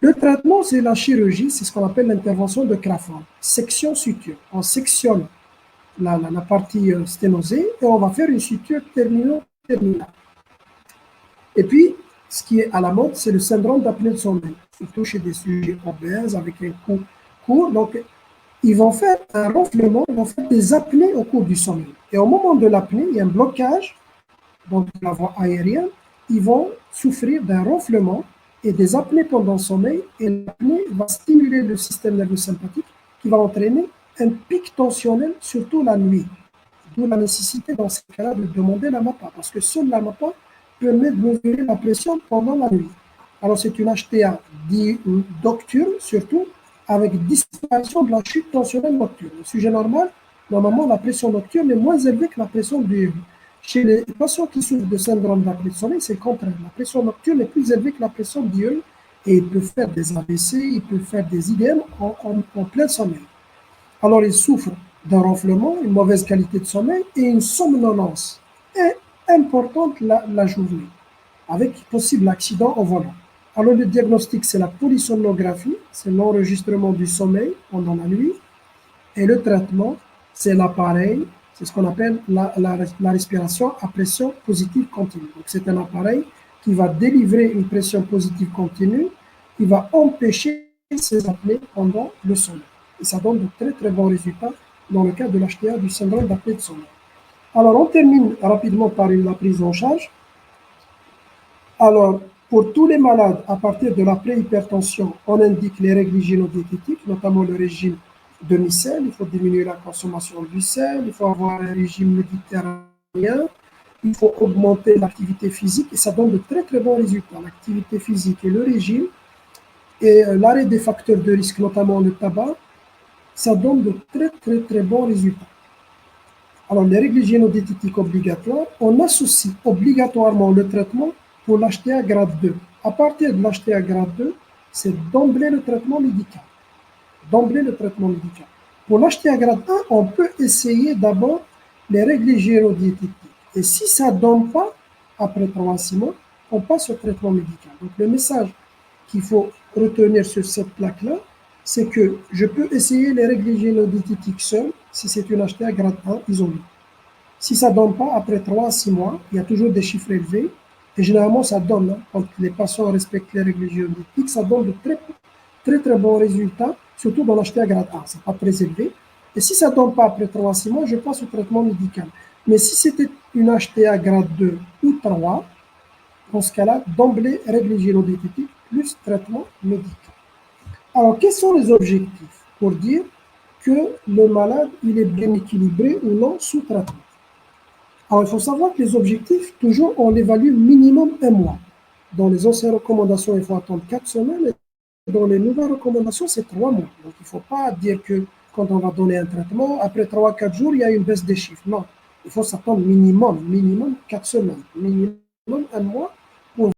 Le traitement, c'est la chirurgie, c'est ce qu'on appelle l'intervention de Crawford. Section suture. On sectionne la partie sténosée et on va faire une suture terminale. Et puis, ce qui est à la mode, c'est le syndrome d'apnée de sommeil, surtout chez des sujets obèses avec un cou court. Donc, ils vont faire un ronflement, ils vont faire des apnées au cours du sommeil. Et au moment de l'apnée, il y a un blocage donc de la voie aérienne. Ils vont souffrir d'un ronflement et des apnées pendant le sommeil. Et l'apnée va stimuler le système nerveux sympathique qui va entraîner un pic tensionnel, surtout la nuit. D'où la nécessité dans ces cas-là de demander la MAPA, parce que seule la MAPA permet de mesurer la pression pendant la nuit. Alors, c'est une HTA nocturne, surtout, avec disparition de la chute tensionnelle nocturne. Le sujet normal, normalement, la pression nocturne est moins élevée que la pression diurne. Chez les patients qui souffrent de syndrome d'apnée de sommeil, c'est le contraire. La pression nocturne est plus élevée que la pression diurne et ils peuvent faire des AVC, ils peuvent faire des IDM en plein sommeil. Alors, ils souffrent d'un ronflement, une mauvaise qualité de sommeil et une somnolence importante la journée, avec possible accident au volant. Alors, le diagnostic, c'est la polysomnographie, c'est l'enregistrement du sommeil pendant la nuit. Et le traitement, c'est l'appareil, c'est ce qu'on appelle la respiration à pression positive continue. Donc, c'est un appareil qui va délivrer une pression positive continue, qui va empêcher ces apnées pendant le sommeil. Et ça donne de très, très bons résultats dans le cas de l'HTA du syndrome d'apnée de sommeil. Alors, on termine rapidement par la prise en charge. Alors, Pour tous les malades, à partir de la préhypertension, on indique les règles hygiéno-diététiques, notamment le régime demi-sel. Il faut diminuer la consommation du sel, il faut avoir un régime méditerranéen, il faut augmenter l'activité physique et ça donne de très très bons résultats. L'activité physique et le régime et l'arrêt des facteurs de risque, notamment le tabac, ça donne de très très très bons résultats. Alors, les règles hygiéno-diététiques obligatoires, on associe obligatoirement le traitement pour l'HTA grade 2. À partir de l'HTA grade 2, c'est d'emblée le traitement médical. D'emblée le traitement médical. Pour l'HTA grade 1, on peut essayer d'abord les règles hygiéno-diététiques. Et si ça ne donne pas, après 3 à 6 mois, on passe au traitement médical. Donc, le message qu'il faut retenir sur cette plaque-là, c'est que je peux essayer les règles hygiéno-diététiques seules si c'est une HTA grade 1 isolée. Si ça ne donne pas, après 3 à 6 mois, il y a toujours des chiffres élevés. Et généralement, ça donne, quand les patients respectent les règles hygiéno-diététiques, ça donne de très, très, très bons résultats, surtout dans l'HTA grade 1. Ce n'est pas très élevé. Et si ça ne donne pas après 3 à 6 mois, je passe au traitement médical. Mais si c'était une HTA grade 2 ou 3, dans ce cas-là, d'emblée, règles hygiéno-diététiques plus traitement médical. Alors, quels sont les objectifs pour dire que le malade il est bien équilibré ou non sous traitement? Alors, il faut savoir que les objectifs, toujours, on l'évalue minimum 1 mois. Dans les anciennes recommandations, il faut attendre 4 semaines. Et dans les nouvelles recommandations, c'est 3 mois. Donc, il ne faut pas dire que quand on va donner un traitement, après 3 à 4 jours, il y a une baisse des chiffres. Non, il faut s'attendre minimum 4 semaines, minimum 1 mois